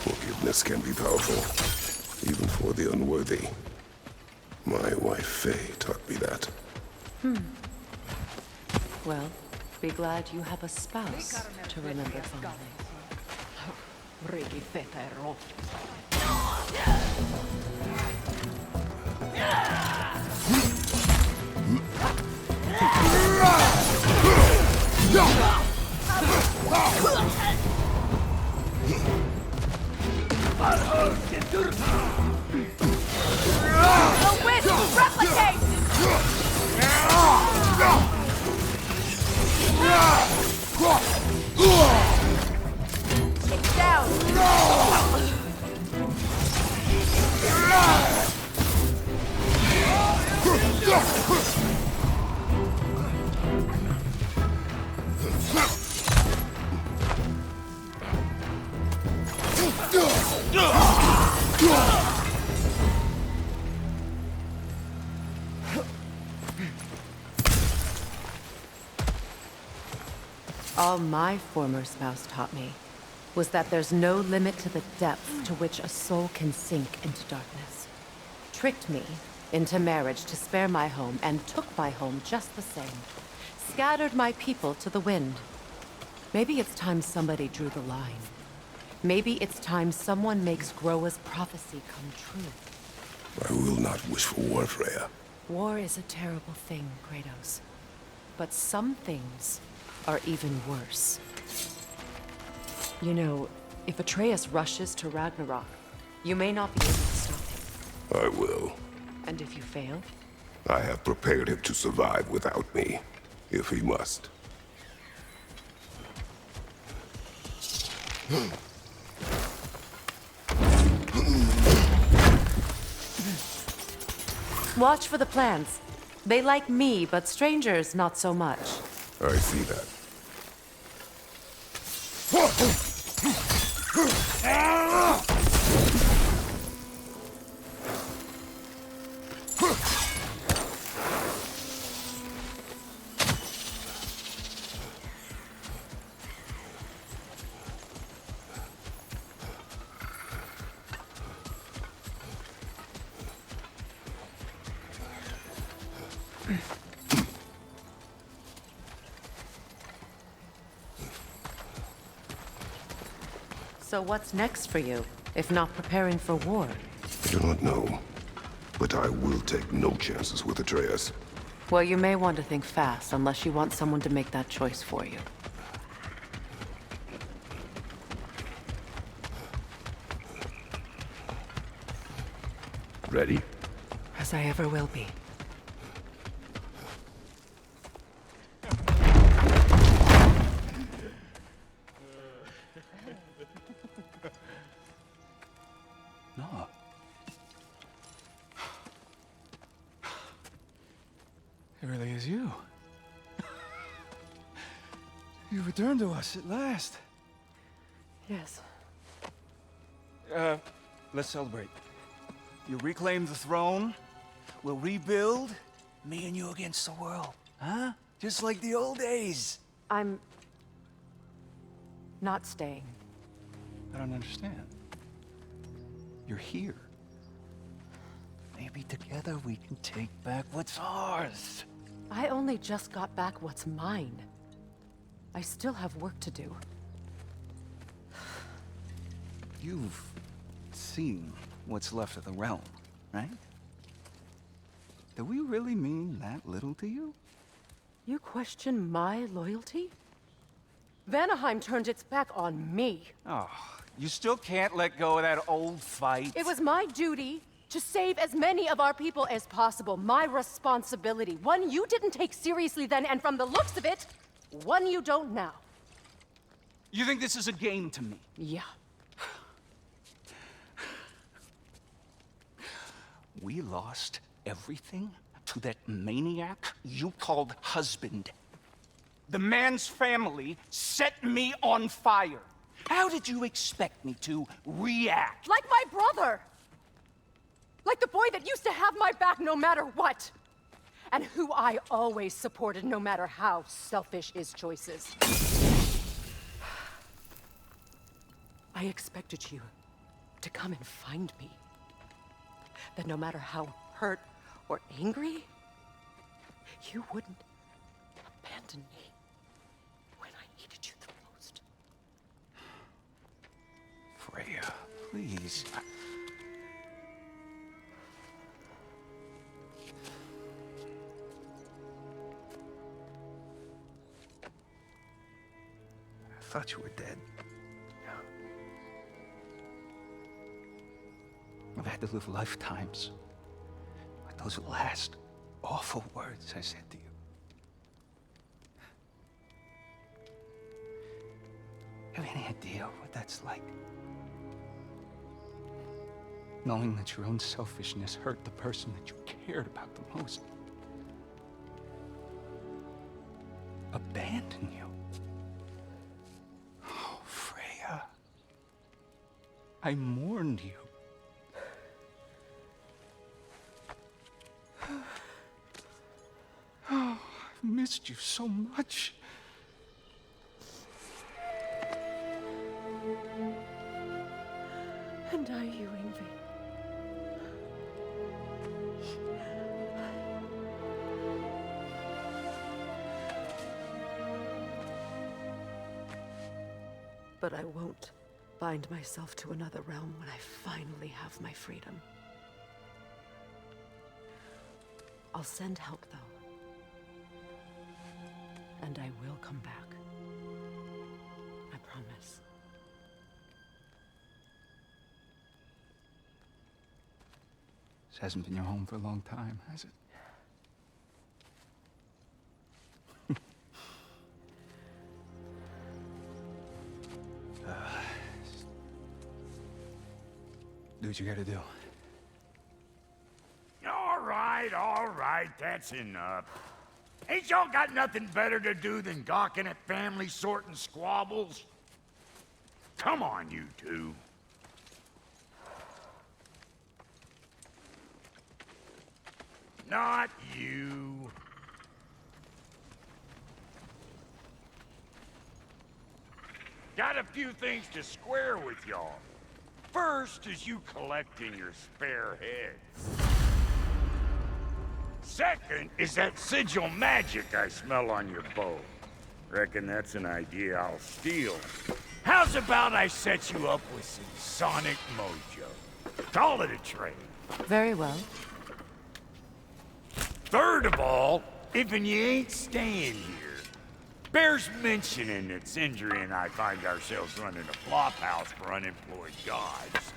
Forgiveness can be powerful, even for the unworthy. My wife Faye taught me that. Well, be glad you have a spouse to remember fondly. The wisp replicate! It's down! All my former spouse taught me was that there's no limit to the depth to which a soul can sink into darkness. Tricked me into marriage to spare my home and took my home just the same. Scattered my people to the wind. Maybe it's time somebody drew the line. Maybe it's time someone makes Groa's prophecy come true. I will not wish for war, Freya. War is a terrible thing, Kratos. But some things are even worse. You know, if Atreus rushes to Ragnarok, you may not be able to stop him. I will. And if you fail? I have prepared him to survive without me, if he must. Watch for the plants. They like me, but strangers not so much. I see that. So what's next for you, if not preparing for war? I do not know, but I will take no chances with Atreus. Well, you may want to think fast, unless you want someone to make that choice for you. Ready? As I ever will be. No. It really is you. You returned to us at last. Yes. Let's celebrate. You reclaim the throne. We'll rebuild. Me and you against the world. Huh? Just like the old days. I'm... not staying. I don't understand. You're here. Maybe together we can take back what's ours. I only just got back what's mine. I still have work to do. You've seen what's left of the realm, right? Do we really mean that little to you? You question my loyalty? Vanaheim turned its back on me. Oh, you still can't let go of that old fight. It was my duty to save as many of our people as possible. My responsibility. One you didn't take seriously then, and from the looks of it, one you don't now. You think this is a game to me? Yeah. We lost everything to that maniac you called husband. The man's family set me on fire. How did you expect me to react? Like my brother! Like the boy that used to have my back no matter what! And who I always supported no matter how selfish his choices. I expected you to come and find me. That no matter how hurt or angry, you wouldn't abandon me when I needed you the most. Freya, please. I thought you were dead. I've had to live lifetimes with those last awful words I said to you. Have any idea what that's like? Knowing that your own selfishness hurt the person that you cared about the most. Abandon you. Oh, Freya. I mourned you. Oh, I've missed you so much. And I you, Ingvi. But I won't bind myself to another realm when I finally have my freedom. I'll send help, though. And I will come back. I promise. This hasn't been your home for a long time, has it? Do what you gotta do. All right, that's enough. Ain't y'all got nothing better to do than gawking at family sorting squabbles? Come on, you two. Not you. Got a few things to square with y'all. First is you collecting your spare heads. second is that sigil magic I smell on your bow. Reckon that's an idea I'll steal. How's about I set you up with some sonic mojo? Call it a trade. Very well. Third of all, if you ain't staying here, bears mentioning that Sindri and I find ourselves running a flophouse for unemployed gods.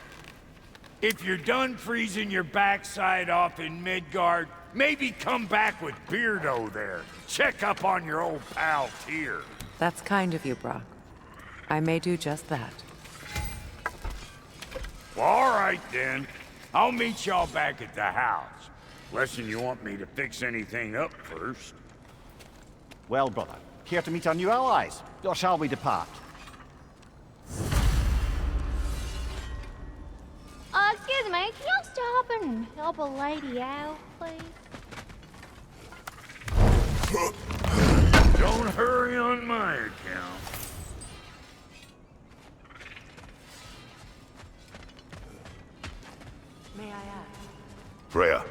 If you're done freezing your backside off in Midgard, maybe come back with Beardo there. Check up on your old pal Tyr. That's kind of you, Brock. I may do just that. Well, all right then. I'll meet y'all back at the house. Less'n you want me to fix anything up first. Well, brother, care to meet our new allies? Or shall we depart? Excuse me, can y'all stop and help a lady out, please? Don't hurry on my account. May I ask? Freya,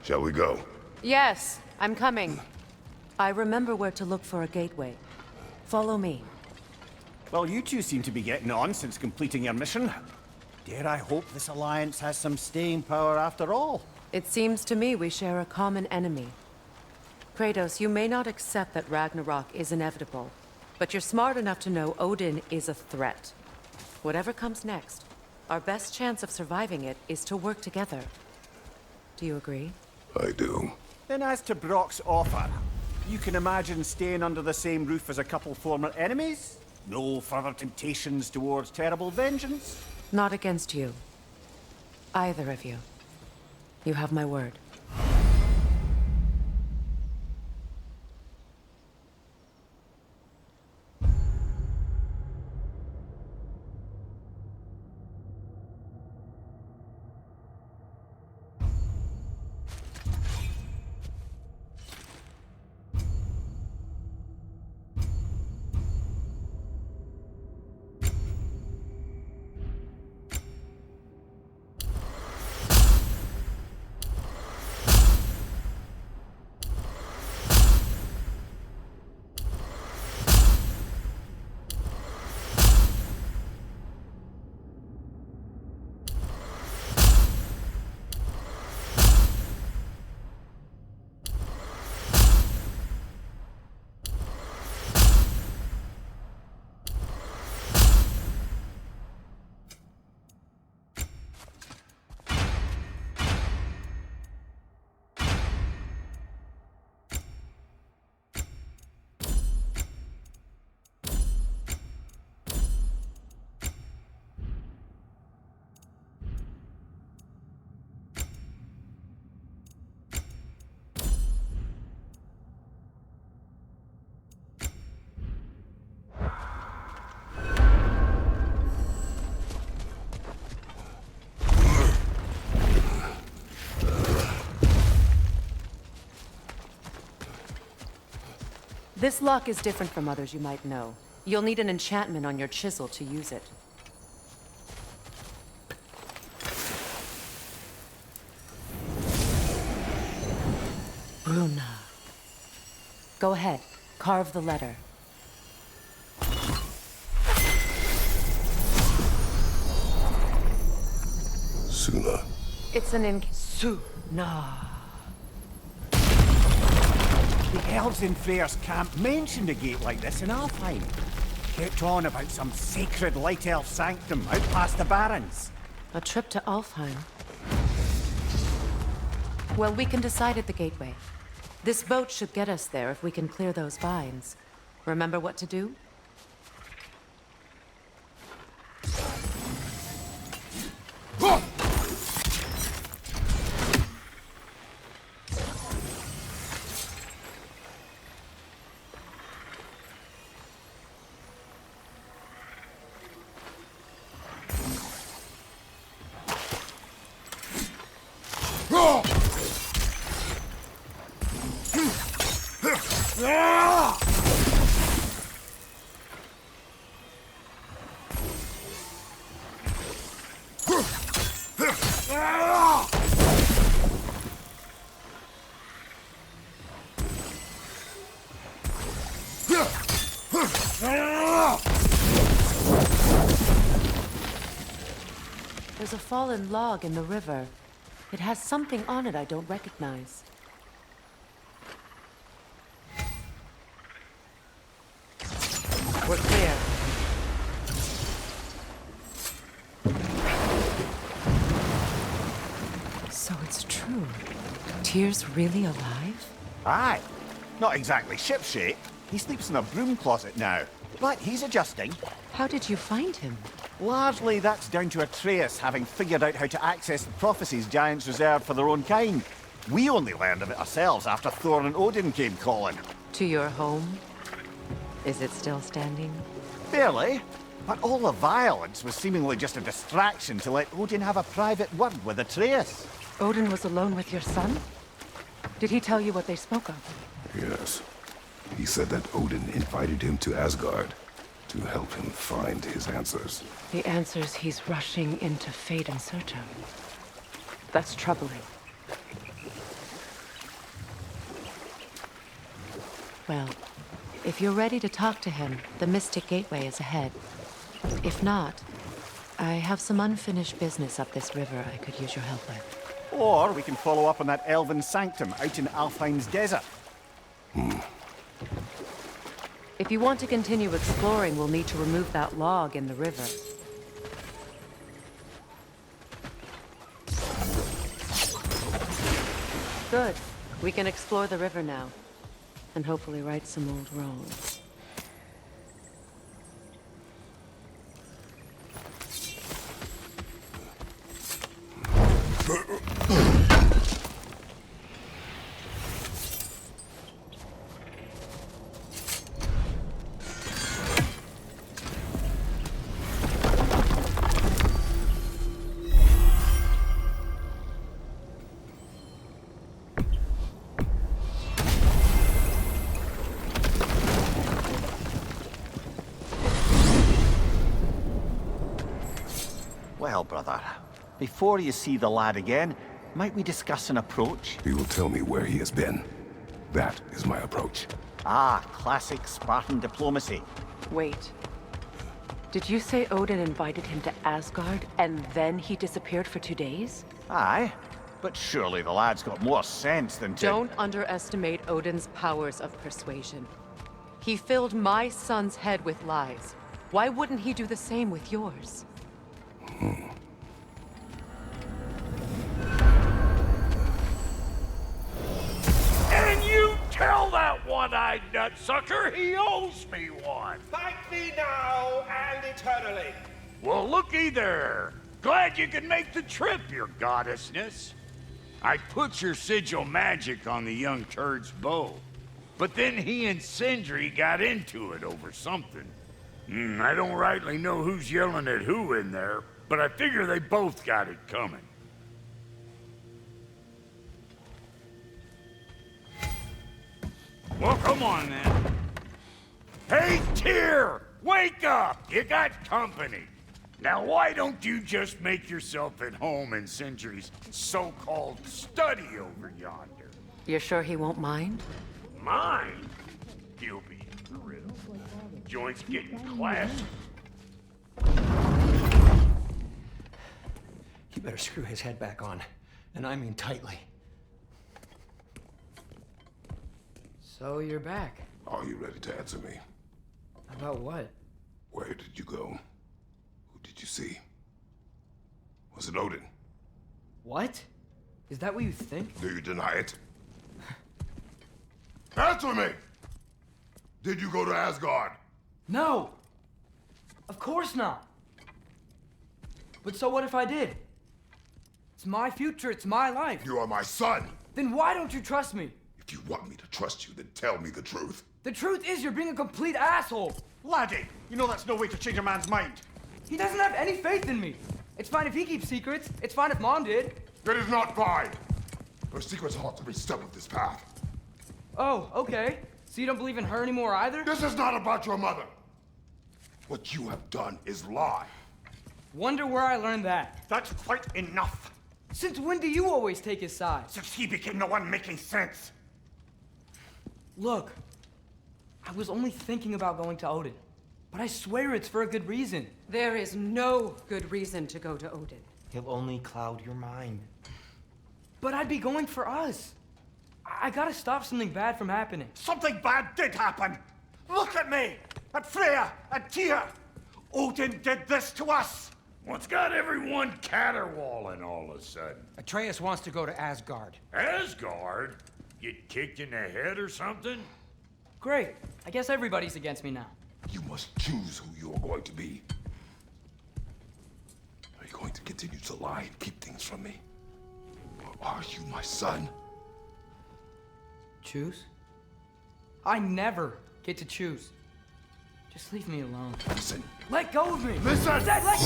shall we go? Yes, I'm coming. I remember where to look for a gateway. Follow me. Well, you two seem to be getting on since completing your mission. Dare I hope this alliance has some staying power after all? It seems to me we share a common enemy. Kratos, you may not accept that Ragnarok is inevitable, but you're smart enough to know Odin is a threat. Whatever comes next, our best chance of surviving it is to work together. Do you agree? I do. Then as to Brock's offer, you can imagine staying under the same roof as a couple former enemies? No further temptations towards terrible vengeance? Not against you. Either of you. You have my word. This lock is different from others you might know. You'll need an enchantment on your chisel to use it. Bruna. Go ahead. Carve the letter. Suna. It's an Suna. The elves in Freyr's camp mentioned a gate like this in Alfheim. Kept on about some sacred light elf sanctum out past the Barrens. A trip to Alfheim. Well, we can decide at the gateway. This boat should get us there if we can clear those vines. Remember what to do? There's a fallen log in the river. It has something on it I don't recognize. We're clear. So it's true. Tyr's really alive? Aye. Not exactly shipshape. He sleeps in a broom closet now. But he's adjusting. How did you find him? Largely, that's down to Atreus having figured out how to access the prophecies giants reserved for their own kind. We only learned of it ourselves after Thor and Odin came calling. To your home? Is it still standing? Barely. But all the violence was seemingly just a distraction to let Odin have a private word with Atreus. Odin was alone with your son? Did he tell you what they spoke of? Yes. He said that Odin invited him to Asgard to help him find his answers. The answers he's rushing into fate in search of. That's troubling. Well, if you're ready to talk to him, the Mystic Gateway is ahead. If not, I have some unfinished business up this river I could use your help with. Or we can follow up on that elven sanctum out in Alfine's desert. If you want to continue exploring, we'll need to remove that log in the river. Good. We can explore the river now. And hopefully right some old wrongs. Well, brother, before you see the lad again, might we discuss an approach? He will tell me where he has been. That is my approach. Ah, classic Spartan diplomacy. Wait. Did you say Odin invited him to Asgard, and then he disappeared for 2 days? Aye, but surely the lad's got more sense than to... Don't underestimate Odin's powers of persuasion. He filled my son's head with lies. Why wouldn't he do the same with yours? And you tell that one-eyed nutsucker he owes me one. Thank thee now and eternally. Well, looky there. Glad you could make the trip, your goddessness. I put your sigil magic on the young turd's bow, but then he and Sindri got into it over something. I don't rightly know who's yelling at who in there, but I figure they both got it coming. Well, come on then. Hey, Tyr! Wake up! You got company. Now, why don't you just make yourself at home in Sindri's so-called study over yonder? You're sure he won't mind? Mine? He'll be thrilled. Joint's getting classy. You better screw his head back on. And I mean tightly. So you're back. Are you ready to answer me? About what? Where did you go? Who did you see? Was it Odin? What? Is that what you think? Do you deny it? Answer me! Did you go to Asgard? No! Of course not! But so what if I did? It's my future, it's my life. You are my son! Then why don't you trust me? If you want me to trust you, then tell me the truth. The truth is you're being a complete asshole! Laddie, you know that's no way to change a man's mind. He doesn't have any faith in me. It's fine if he keeps secrets. It's fine if Mom did. It is not fine! Her secrets ought to be step of this path. Oh, okay. So you don't believe in her anymore either? This is not about your mother! What you have done is lie. Wonder where I learned that. That's quite enough. Since when do you always take his side? Since he became the one making sense. Look, I was only thinking about going to Odin. But I swear it's for a good reason. There is no good reason to go to Odin. He'll only cloud your mind. But I'd be going for us. I gotta stop something bad from happening. Something bad did happen! Look at me! At Freya! At Tyr! Odin did this to us! What's got everyone caterwauling all of a sudden? Atreus wants to go to Asgard. Asgard? Get kicked in the head or something? Great. I guess everybody's against me now. You must choose who you are going to be. Are you going to continue to lie and keep things from me? Or are you my son? Choose? I never get to choose. Just leave me alone. Listen. Let go of me! Listen! I said let go!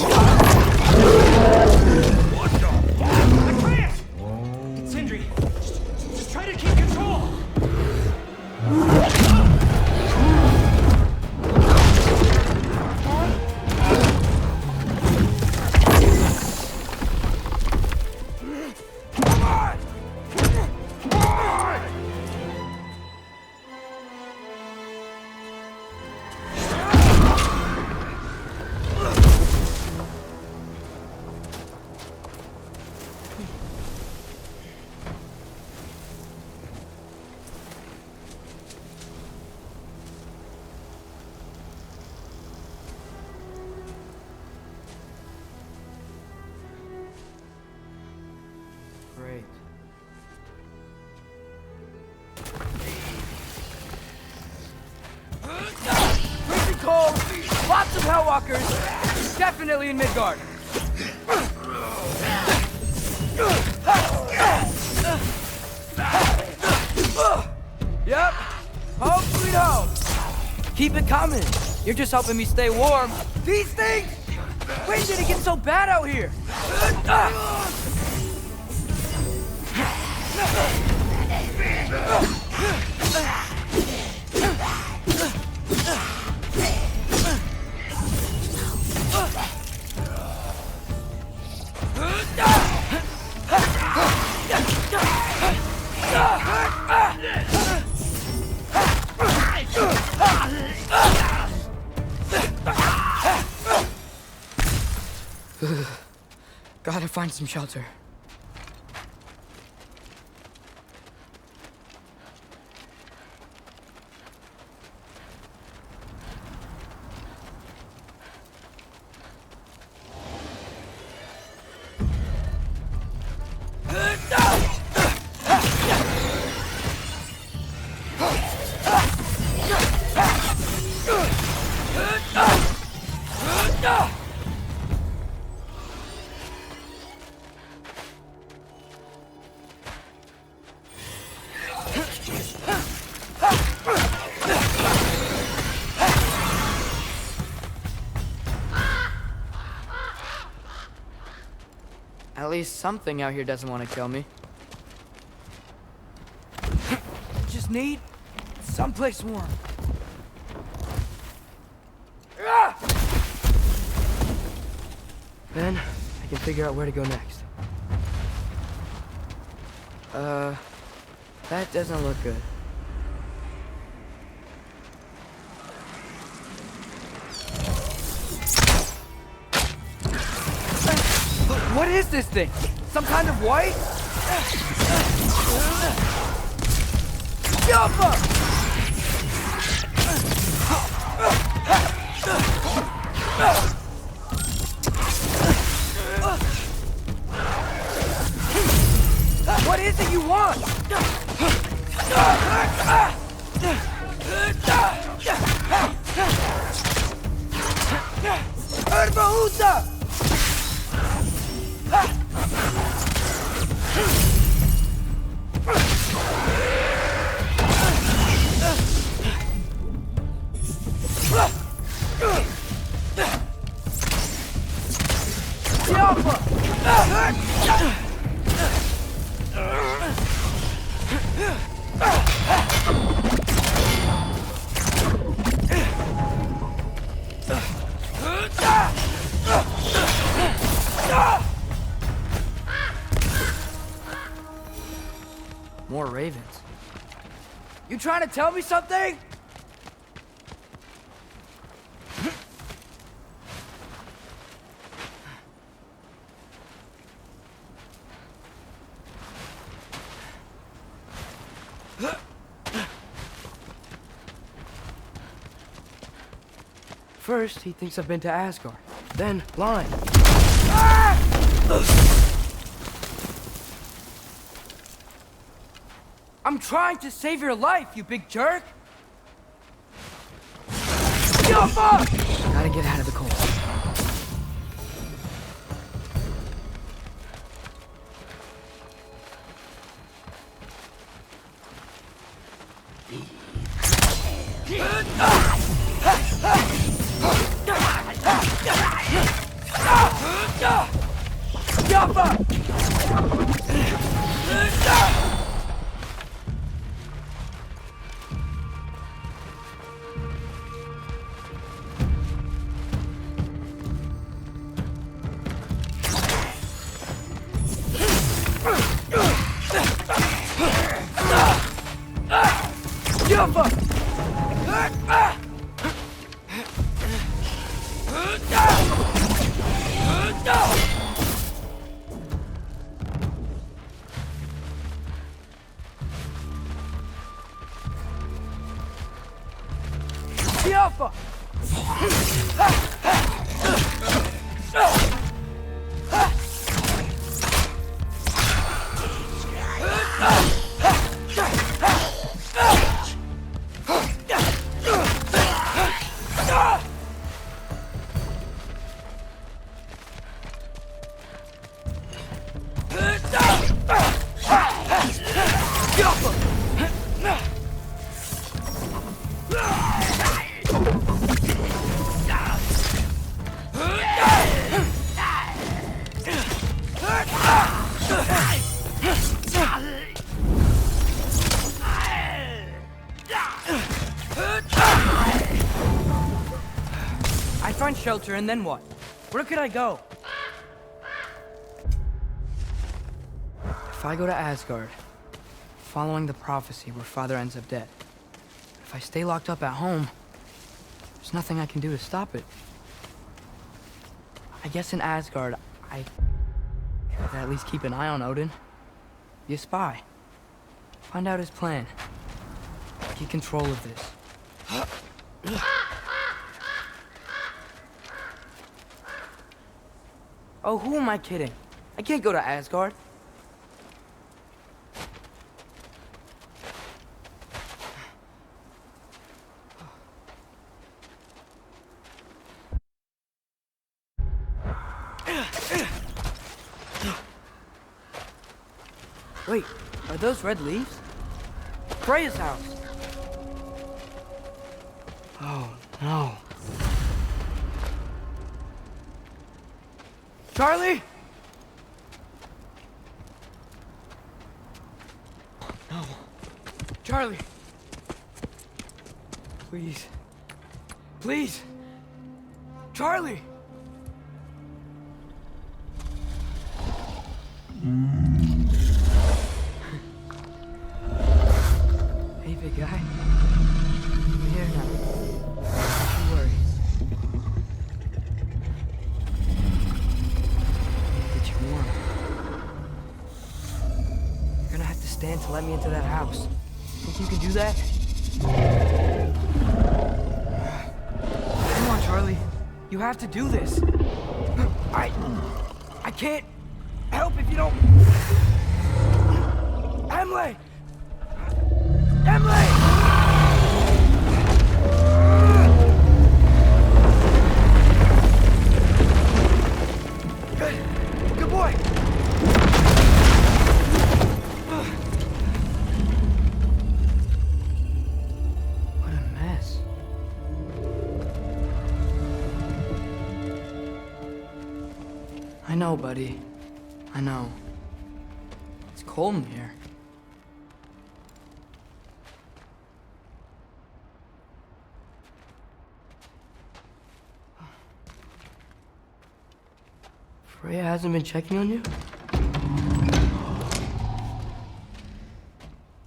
What the fuck? Atreus! It's Sindri. Just try to keep control! Great. Freezing cold, lots of Hellwalkers, definitely in Midgard. Yep, home sweet home. Keep it coming. You're just helping me stay warm. These things! When did it get so bad out here? Gotta find some shelter. At least something out here doesn't want to kill me. Just need someplace warm. Then I can figure out where to go next. That doesn't look good. What is this thing? Some kind of white? Jumper! What is it you want? Herbahusa! More ravens. You trying to tell me something? First, he thinks I've been to Asgard. Then, lying. I'm trying to save your life, you big jerk! Jump up! Gotta get out of the cold. Jump up! Jump up! Jump! I find shelter, and then what? Where could I go? If I go to Asgard, following the prophecy where Father ends up dead. If I stay locked up at home, there's nothing I can do to stop it. I guess in Asgard, I could at least keep an eye on Odin. Be a spy. Find out his plan. Get control of this. Oh, who am I kidding? I can't go to Asgard. Wait, are those red leaves? Freya's house! Oh, no. Charlie? No. Charlie! Please. Please! Charlie! Hey, big guy. I'm here now. Don't you worry. Get you warm. You're gonna have to stand to let me into that house. Think you can do that? Come on, Charlie. You have to do this. I can't help if you don't... Emily! Emily! Good boy! What a mess. I know, buddy. I know. It's cold in here. Freya hasn't been checking on you?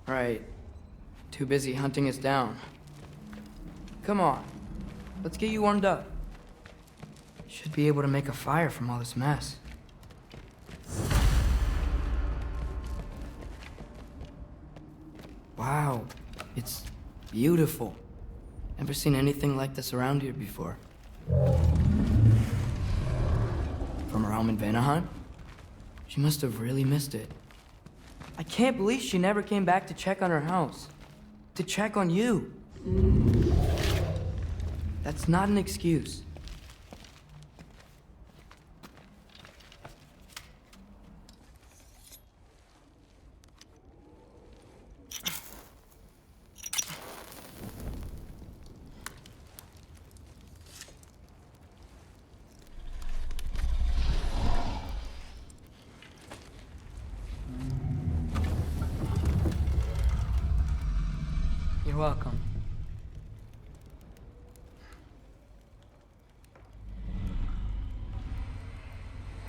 Right. Too busy hunting us down. Come on. Let's get you warmed up. Should be able to make a fire from all this mess. Wow. It's beautiful. Never seen anything like this around here before. From her home in Vanaheim? She must have really missed it. I can't believe she never came back to check on her house. To check on you. That's not an excuse. You're welcome.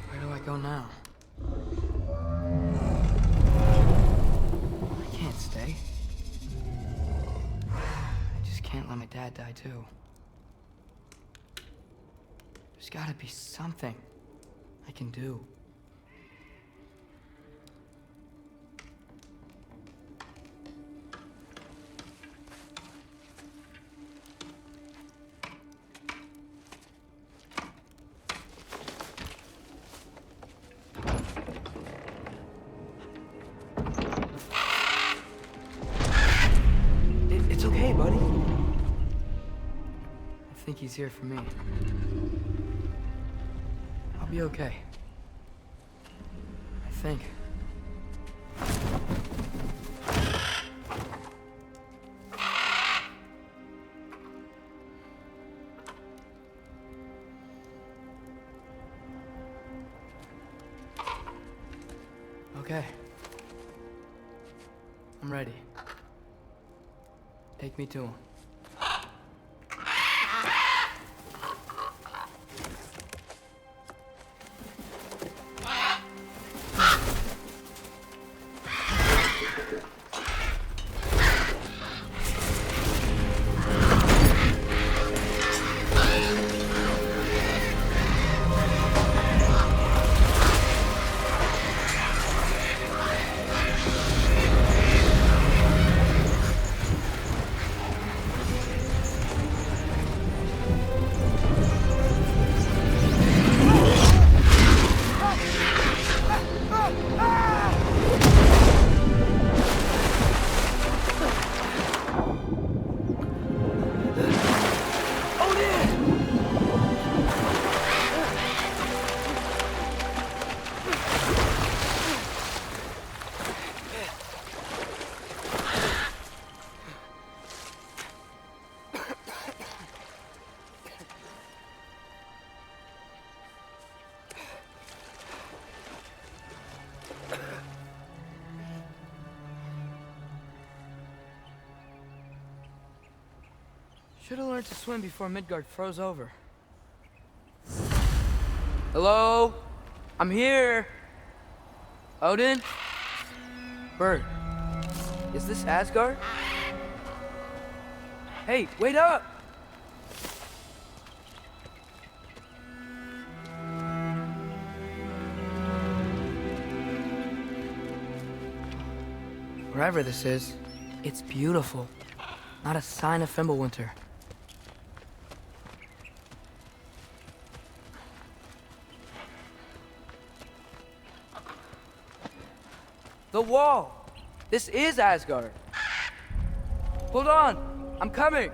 Where do I go now? I can't stay. I just can't let my dad die too. There's gotta be something I can do. It's okay, buddy. I think he's here for me. I'll be okay. I think. Okay. I'm ready. Take me to him. Should have learned to swim before Midgard froze over. Hello? I'm here. Odin? Bird. Is this Asgard? Hey, wait up! Wherever this is, it's beautiful. Not a sign of Fimbulwinter. The wall! This is Asgard! Hold on! I'm coming!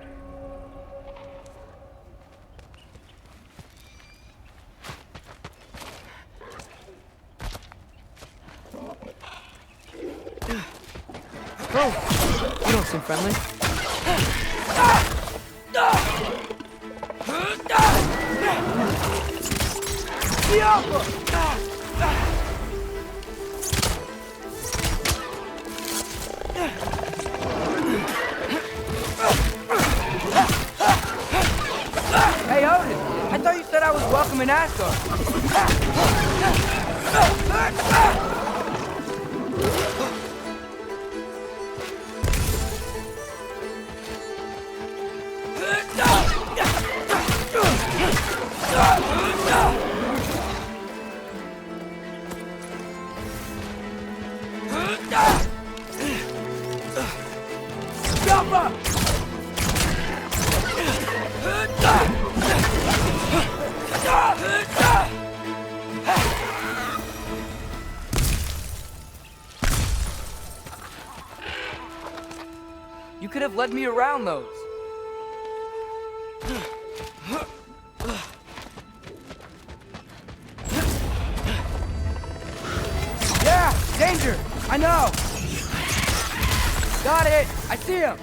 Oh! You don't seem friendly. Hey, Odin! I thought you said I was welcome in Asgard. Jump up! have led me around those. Yeah, danger! I know! Got it! I see him!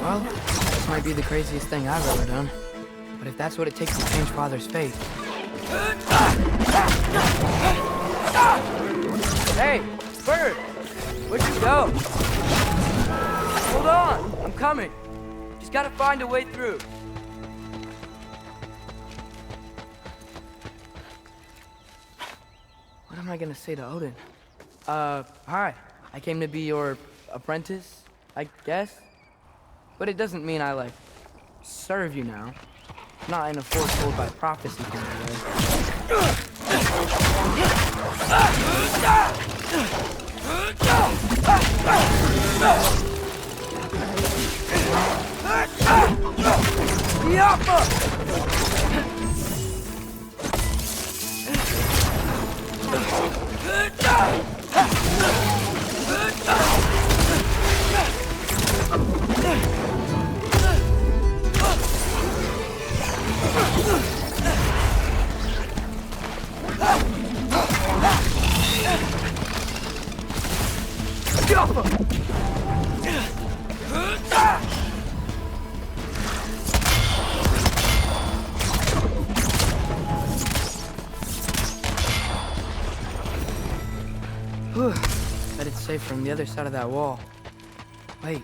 Well, this might be the craziest thing I've ever done. But if that's what it takes to change Father's fate... Hey, Bird! Where'd you go? Hold on, I'm coming. Just gotta find a way through. What am I gonna say to Odin? Hi. I came to be your apprentice, I guess? But it doesn't mean I, like, serve you now. Not in a foretold by prophecy kind of Bet it's safe from the other side of that wall. Wait,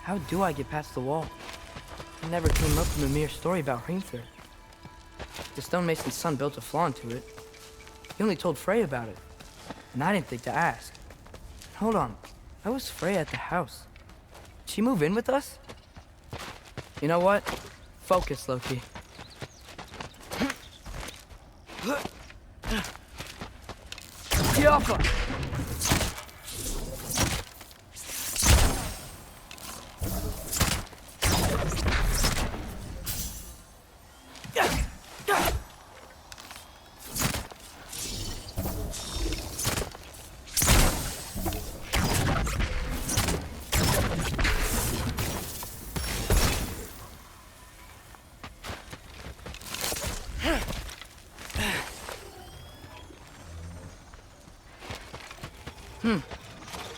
how do I get past the wall? I never came up with a mere story about Hrimthur. The stonemason's son built a flaw into it. He only told Frey about it, and I didn't think to ask. Hold on, why was Frey at the house? Did she move in with us? You know what? Focus, Loki. Yappa!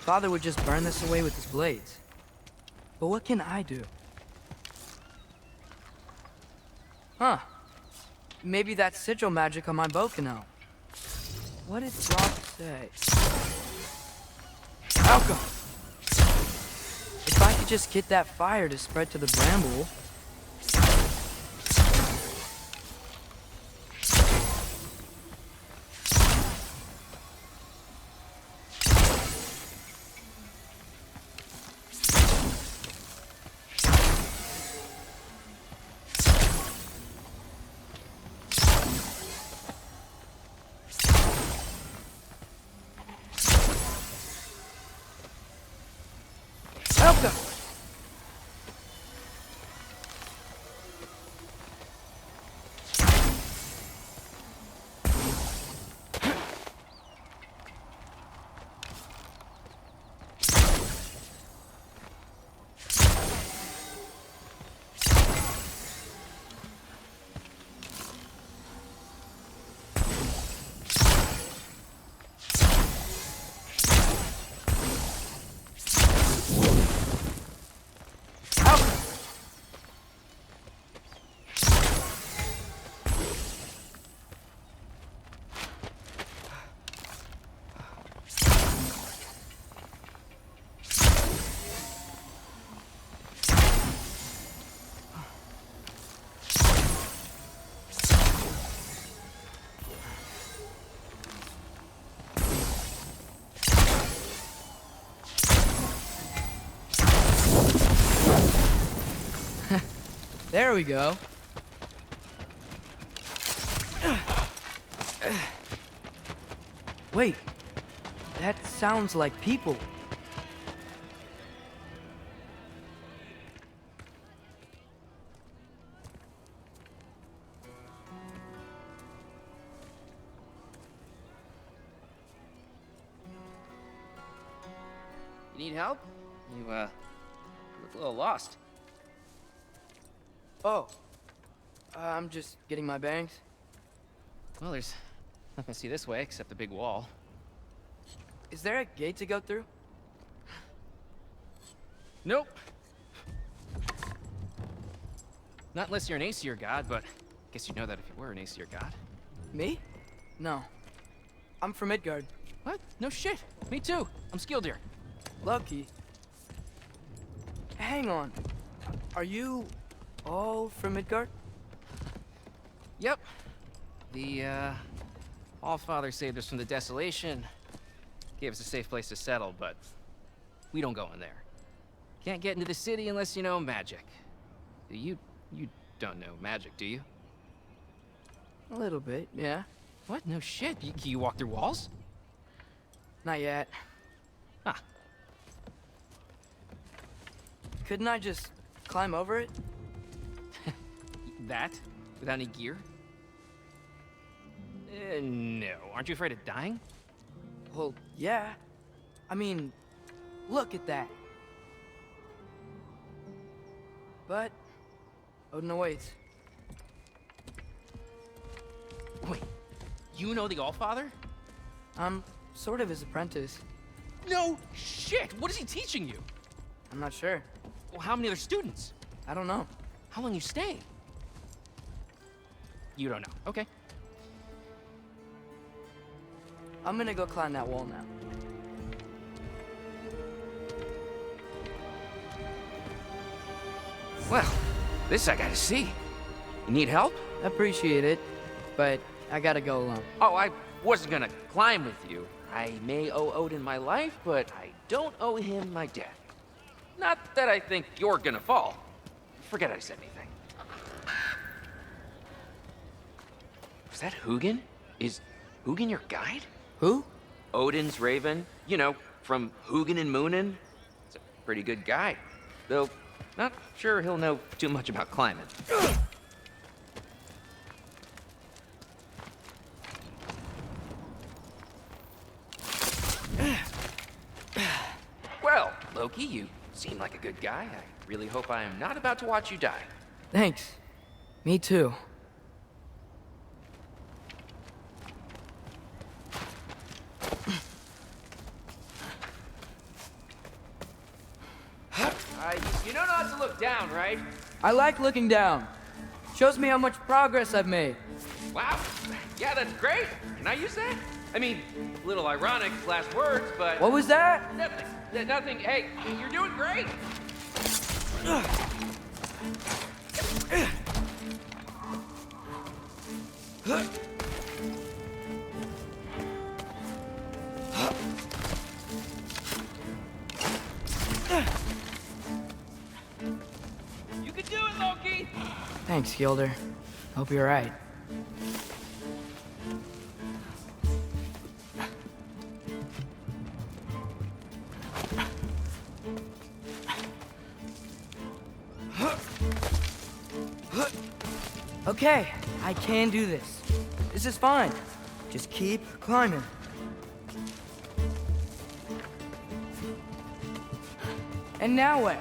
Father would just burn this away with his blades. But what can I do? Huh. Maybe that sigil magic on my bow can help. What did Brock say? Alka! If I could just get that fire to spread to the bramble... There we go. Wait, that sounds like people. You need help? You, look a little lost. Oh, I'm just getting my bearings. Well, there's nothing to see this way except the big wall. Is there a gate to go through? Nope. Not unless you're an Aesir god, but I guess you'd know that if you were an Aesir god. Me? No. I'm from Midgard. What? No shit. Me too. I'm Skildir. Lucky. Hang on. Are you all from Midgard? Yep. The, Allfather saved us from the desolation. Gave us a safe place to settle, but we don't go in there. Can't get into the city unless you know magic. You don't know magic, do you? A little bit, yeah. What? No shit. Can you walk through walls? Not yet. Ah. Couldn't I just climb over it? That? Without any gear? No. Aren't you afraid of dying? Well, yeah. I mean, look at that. But Odin awaits. Wait, you know the Allfather? I'm sort of his apprentice. No shit! What is he teaching you? I'm not sure. Well, how many other students? I don't know. How long you stay? You don't know. Okay. I'm gonna go climb that wall now. Well, this I gotta see. You need help? Appreciate it, but I gotta go alone. Oh, I wasn't gonna climb with you. I may owe Odin my life, but I don't owe him my death. Not that I think you're gonna fall. Forget I said anything. Was that Hugin? Is Hugin your guide? Who? Odin's raven. You know, from Hugin and Moonin. He's a pretty good guy. Though, not sure he'll know too much about climbing. Well, Loki, you seem like a good guy. I really hope I am not about to watch you die. Thanks. Me too. You know not to look down, right? I like looking down. Shows me how much progress I've made. Wow. Yeah, that's great. Can I use that? I mean, a little ironic last words, but... What was that? Nothing. Nothing. Hey, you're doing great. You can do it, Loki. Thanks, Gilder. Hope you're right. Okay, I can do this. This is fine. Just keep climbing. And now where?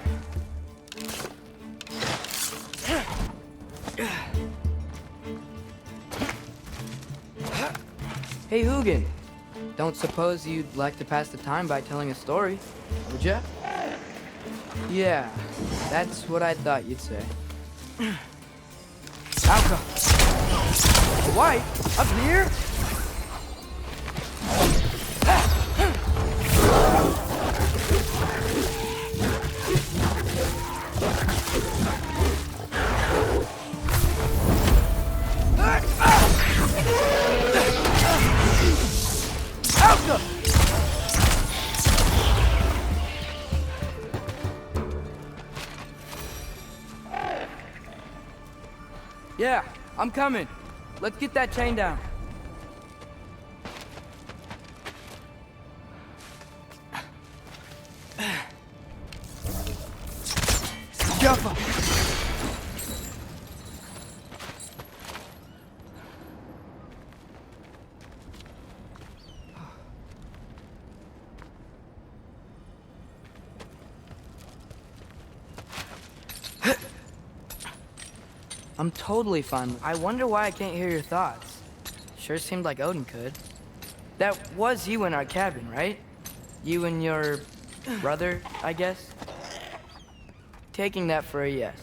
Hey, Hugin. Don't suppose you'd like to pass the time by telling a story, would ya? Yeah, that's what I thought you'd say. Alka! White? Up here? Alka! Yeah, I'm coming. Let's get that chain down. Careful. I'm totally fine. I wonder why I can't hear your thoughts. Sure seemed like Odin could. That was you in our cabin, right? You and your brother, I guess? Taking that for a yes.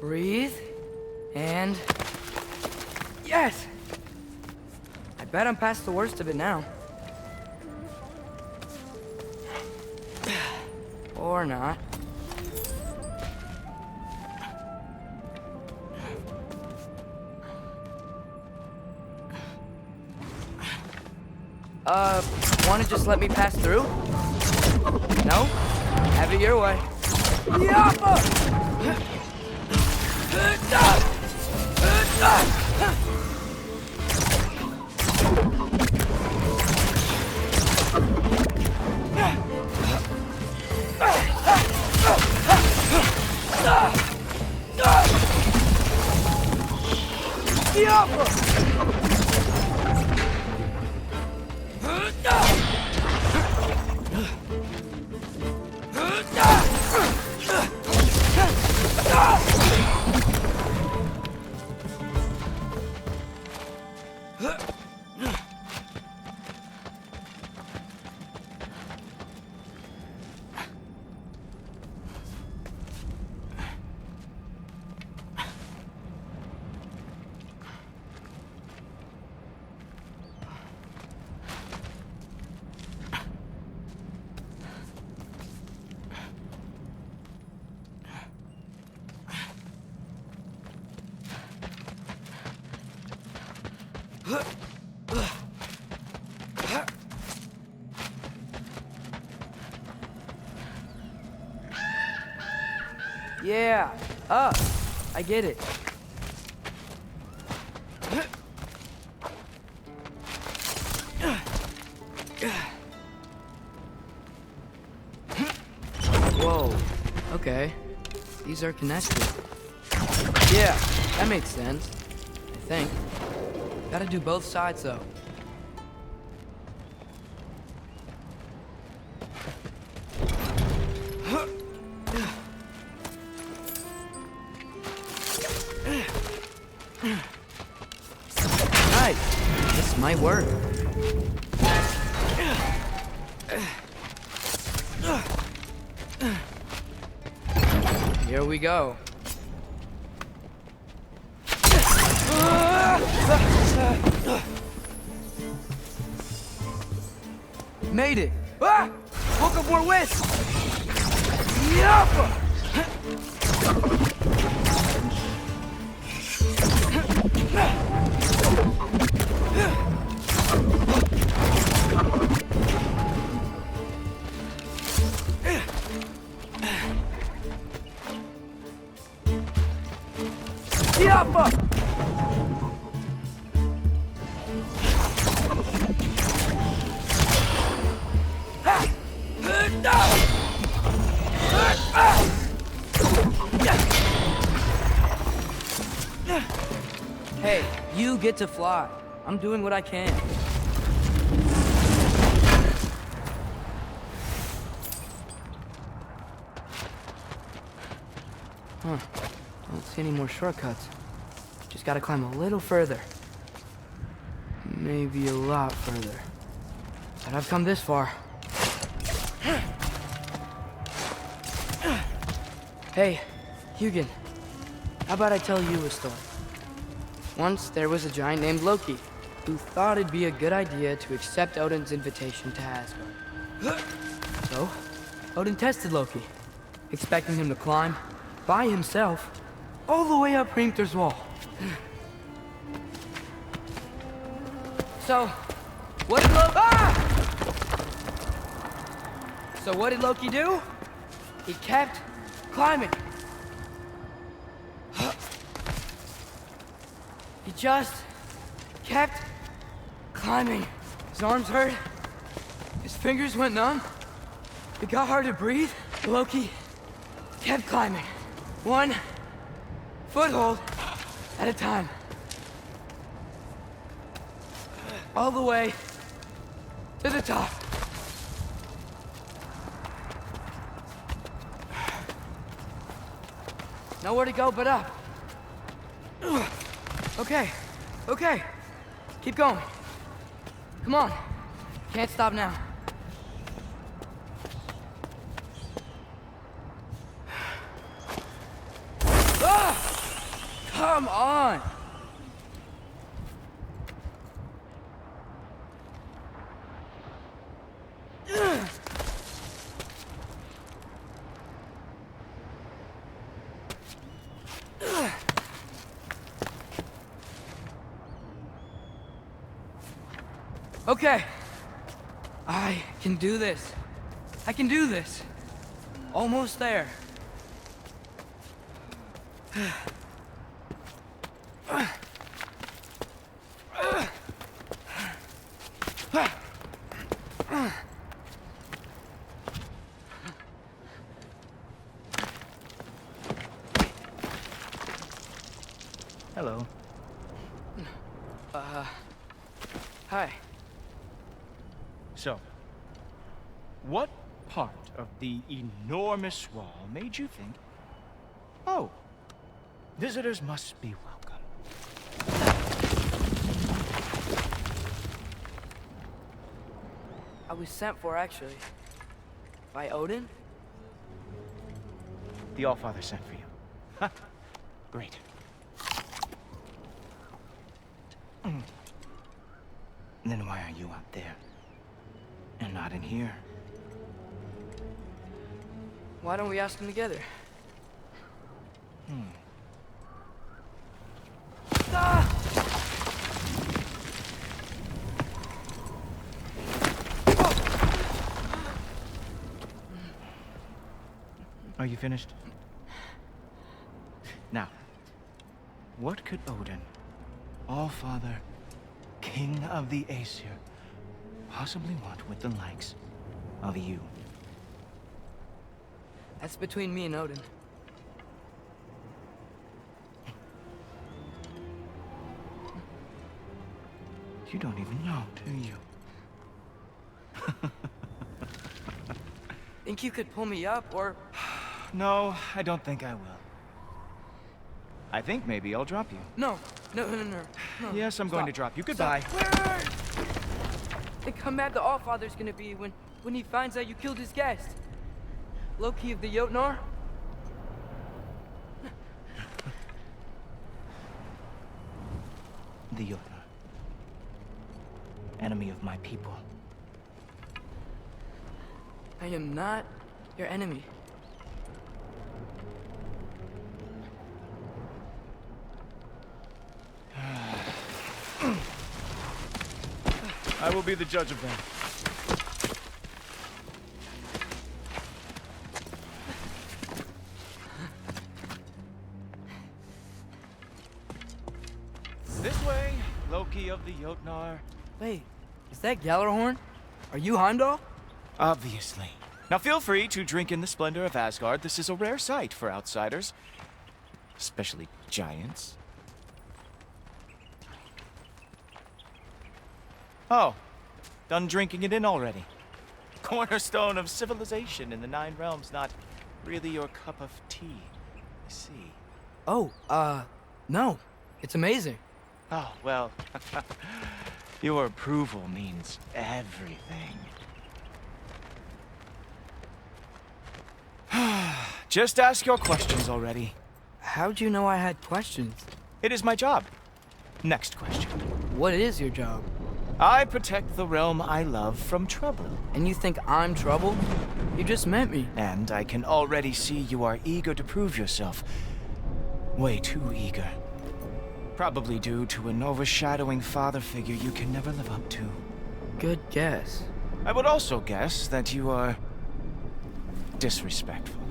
Breathe. And... yes! I bet I'm past the worst of it now. Or not. Wanna just let me pass through? No? Have it your way. Yeah, up. I get it. Whoa. Okay. These are connected. Yeah, that makes sense. I think. Gotta do both sides, though. Nice. This might work. Here we go. Made it. Ah! Book of War West. Yappa! Yappa! Hey, you get to fly. I'm doing what I can. Huh. Don't see any more shortcuts. Just gotta climb a little further. Maybe a lot further. But I've come this far. Hey, Hugin. How about I tell you a story? Once there was a giant named Loki, who thought it'd be a good idea to accept Odin's invitation to Asgard. So, Odin tested Loki, expecting him to climb, by himself, all the way up Hrimthur's wall. So, what did Loki do? He kept climbing. He just kept climbing. His arms hurt. His fingers went numb. It got hard to breathe. Loki kept climbing. One foothold at a time. All the way to the top. Nowhere to go but up. Okay, okay. Keep going. Come on. Can't stop now. Ah! Come on! Okay. I can do this. I can do this. Almost there. Hello. Hi. So, what part of the enormous wall made you think, oh, visitors must be welcome? I was sent for, actually. By Odin? The Allfather sent for you. Huh. Great. Then why are you out there? And not in here? Why don't we ask them together? Ah! Are you finished? Now, what could Odin, Allfather, King of the Aesir, possibly want with the likes of you? That's between me and Odin. You don't even know, do you? Think you could pull me up, or... No, I don't think I will. I think maybe I'll drop you. No. No. Yes, I'm going to drop you. Goodbye. Wait. Think how mad the Allfather's gonna be when he finds out you killed his guest. Loki of the Jotnar? The Jotnar. Enemy of my people. I am not your enemy. I will be the judge of that. This way, Loki of the Jotnar. Wait, is that Gjallarhorn? Are you Heimdall? Obviously. Now feel free to drink in the splendor of Asgard. This is a rare sight for outsiders. Especially giants. Oh, done drinking it in already. Cornerstone of civilization in the Nine Realms, not really your cup of tea, I see. Oh, no. It's amazing. Oh, well, your approval means everything. Just ask your questions already. How'd you know I had questions? It is my job. Next question. What is your job? I protect the realm I love from trouble. And you think I'm trouble? You just met me. And I can already see you are eager to prove yourself. Way too eager. Probably due to an overshadowing father figure you can never live up to. Good guess. I would also guess that you are disrespectful,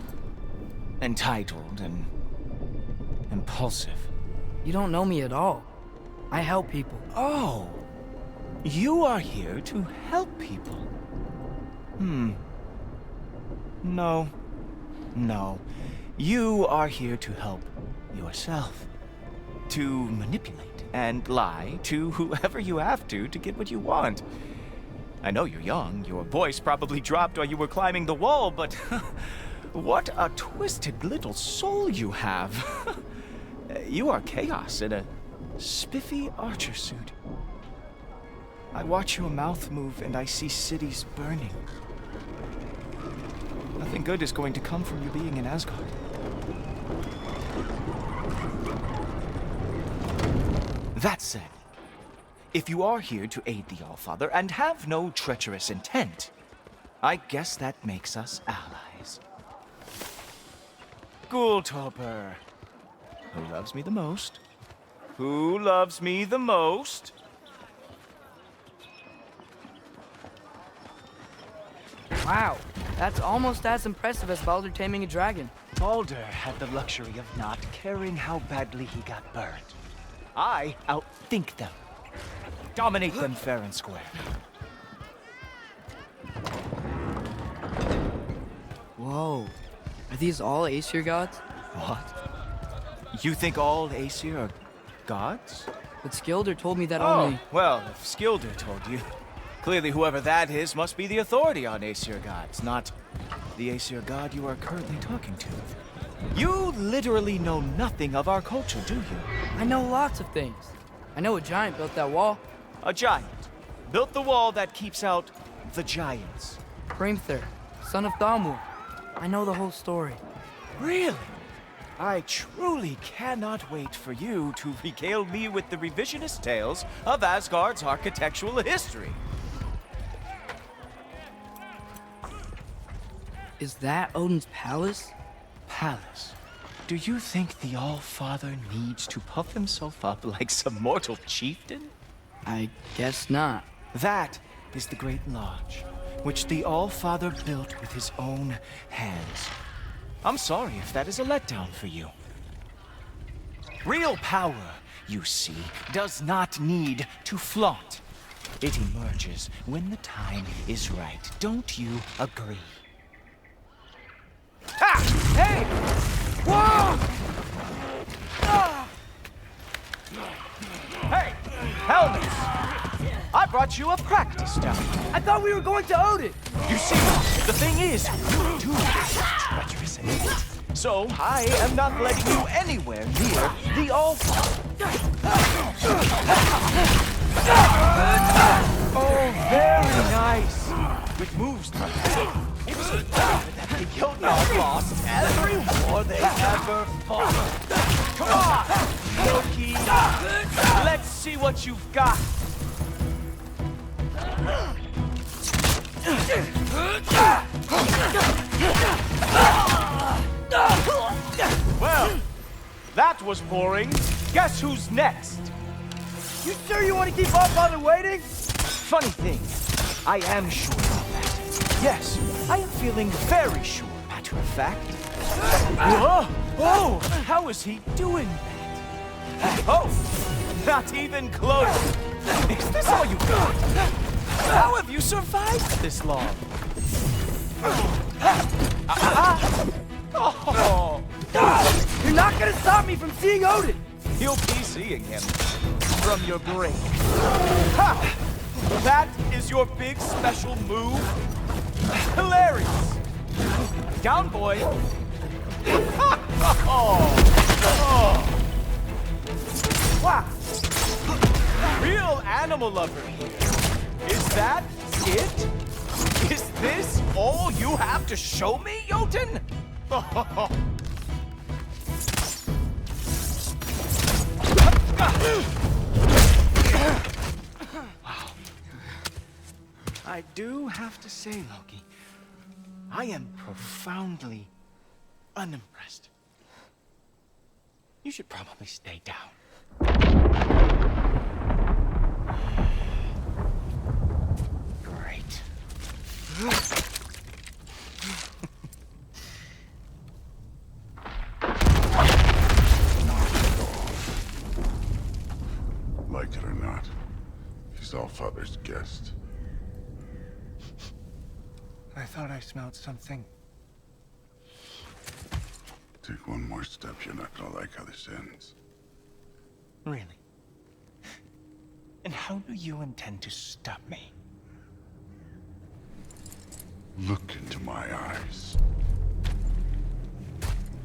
entitled, and impulsive. You don't know me at all. I help people. Oh, you are here to help people. No. You are here to help yourself. To manipulate and lie to whoever you have to get what you want. I know you're young, your voice probably dropped while you were climbing the wall, but what a twisted little soul you have. You are chaos in a spiffy archer suit. I watch your mouth move and I see cities burning. Nothing good is going to come from you being in Asgard. That said, if you are here to aid the Allfather and have no treacherous intent, I guess that makes us allies. Ghoultoper. Who loves me the most? Who loves me the most? Wow, that's almost as impressive as Baldur taming a dragon. Baldur had the luxury of not caring how badly he got burned. I outthink them. Dominate them fair and square. Whoa. Are these all Aesir gods? What? You think all Aesir are gods? But Skilder told me that Oh, only... well, if Skilder told you, clearly whoever that is must be the authority on Aesir gods, not the Aesir god you are currently talking to. You literally know nothing of our culture, do you? I know lots of things. I know a giant built that wall. A giant built the wall that keeps out the giants. Hrimthur, son of Thamur. I know the whole story. Really? I truly cannot wait for you to regale me with the revisionist tales of Asgard's architectural history. Is that Odin's palace? Palace? Do you think the All-Father needs to puff himself up like some mortal chieftain? I guess not. That is the Great Lodge, which the All-Father built with his own hands. I'm sorry if that is a letdown for you. Real power, you see, does not need to flaunt. It emerges when the time is right. Don't you agree? Ha! Hey! Whoa! Ah! Hey! Helmets! I brought you a practice down. I thought we were going to Odin! You see, the thing is, you do have treacherous intent. So, I am not letting you anywhere near the All-Father. Oh, very nice. With moves like that, it was a that the Jotnar lost every war they ever fought. Come on, Loki. Let's see what you've got. Well, that was boring. Guess who's next? You sure you want to keep All-Father waiting? Funny thing, I am sure of that. Yes, I am feeling very sure, matter of fact. Whoa! Oh, how is he doing that? Oh, not even close. Is this all you got? How have you survived this long? Oh. You're not gonna stop me from seeing Odin! You'll be seeing him from your grave. Ha! That is your big special move? Hilarious! Down, boy! Wow! Real animal lover here. Is that it? Is this all you have to show me, Jotun? Wow. I do have to say, Loki, I am profoundly unimpressed. You should probably stay down. Great. Like Allfather's guest. I thought I smelled something. Take one more step, you're not gonna like how this ends. Really? And how do you intend to stop me? Look into my eyes.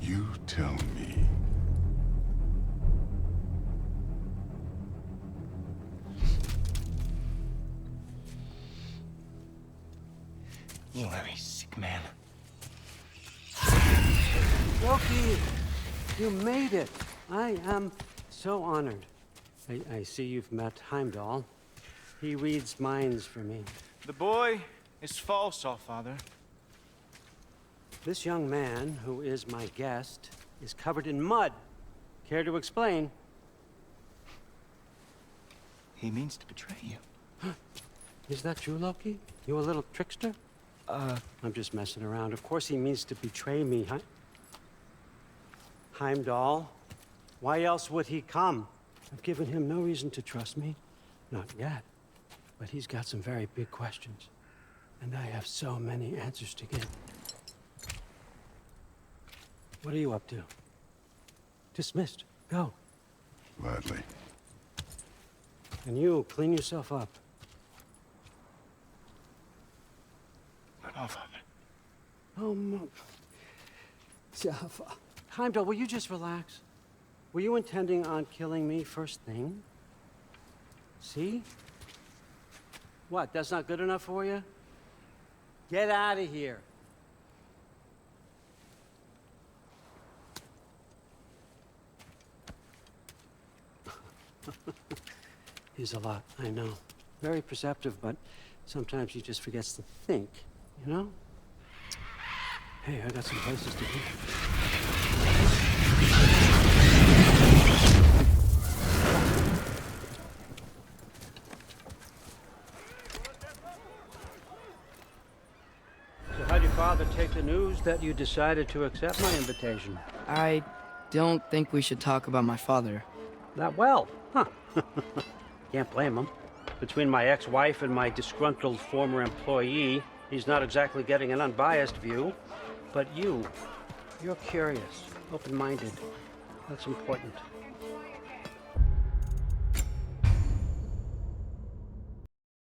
You tell me. You are a sick man. Loki, you made it. I am so honored. I see you've met Heimdall. He reads minds for me. The boy is false, Allfather. This young man, who is my guest, is covered in mud. Care to explain? He means to betray you. Is that true, Loki? You a little trickster? I'm just messing around. Of course he means to betray me, huh? Heimdall? Why else would he come? I've given him no reason to trust me. Not yet. But he's got some very big questions. And I have so many answers to give. What are you up to? Dismissed. Go. Gladly. And you, clean yourself up. But Allfather. Oh, Heimdall, will you just relax? Were you intending on killing me first thing? See? What, that's not good enough for you? Get out of here. He's a lot, I know. Very perceptive, but sometimes he just forgets to think, you know? Hey, I got some places to be. So how'd your father take the news that you decided to accept my invitation? I don't think we should talk about my father. That well, huh? Can't blame him. Between my ex-wife and my disgruntled former employee, he's not exactly getting an unbiased view. But you're curious, open-minded. That's important.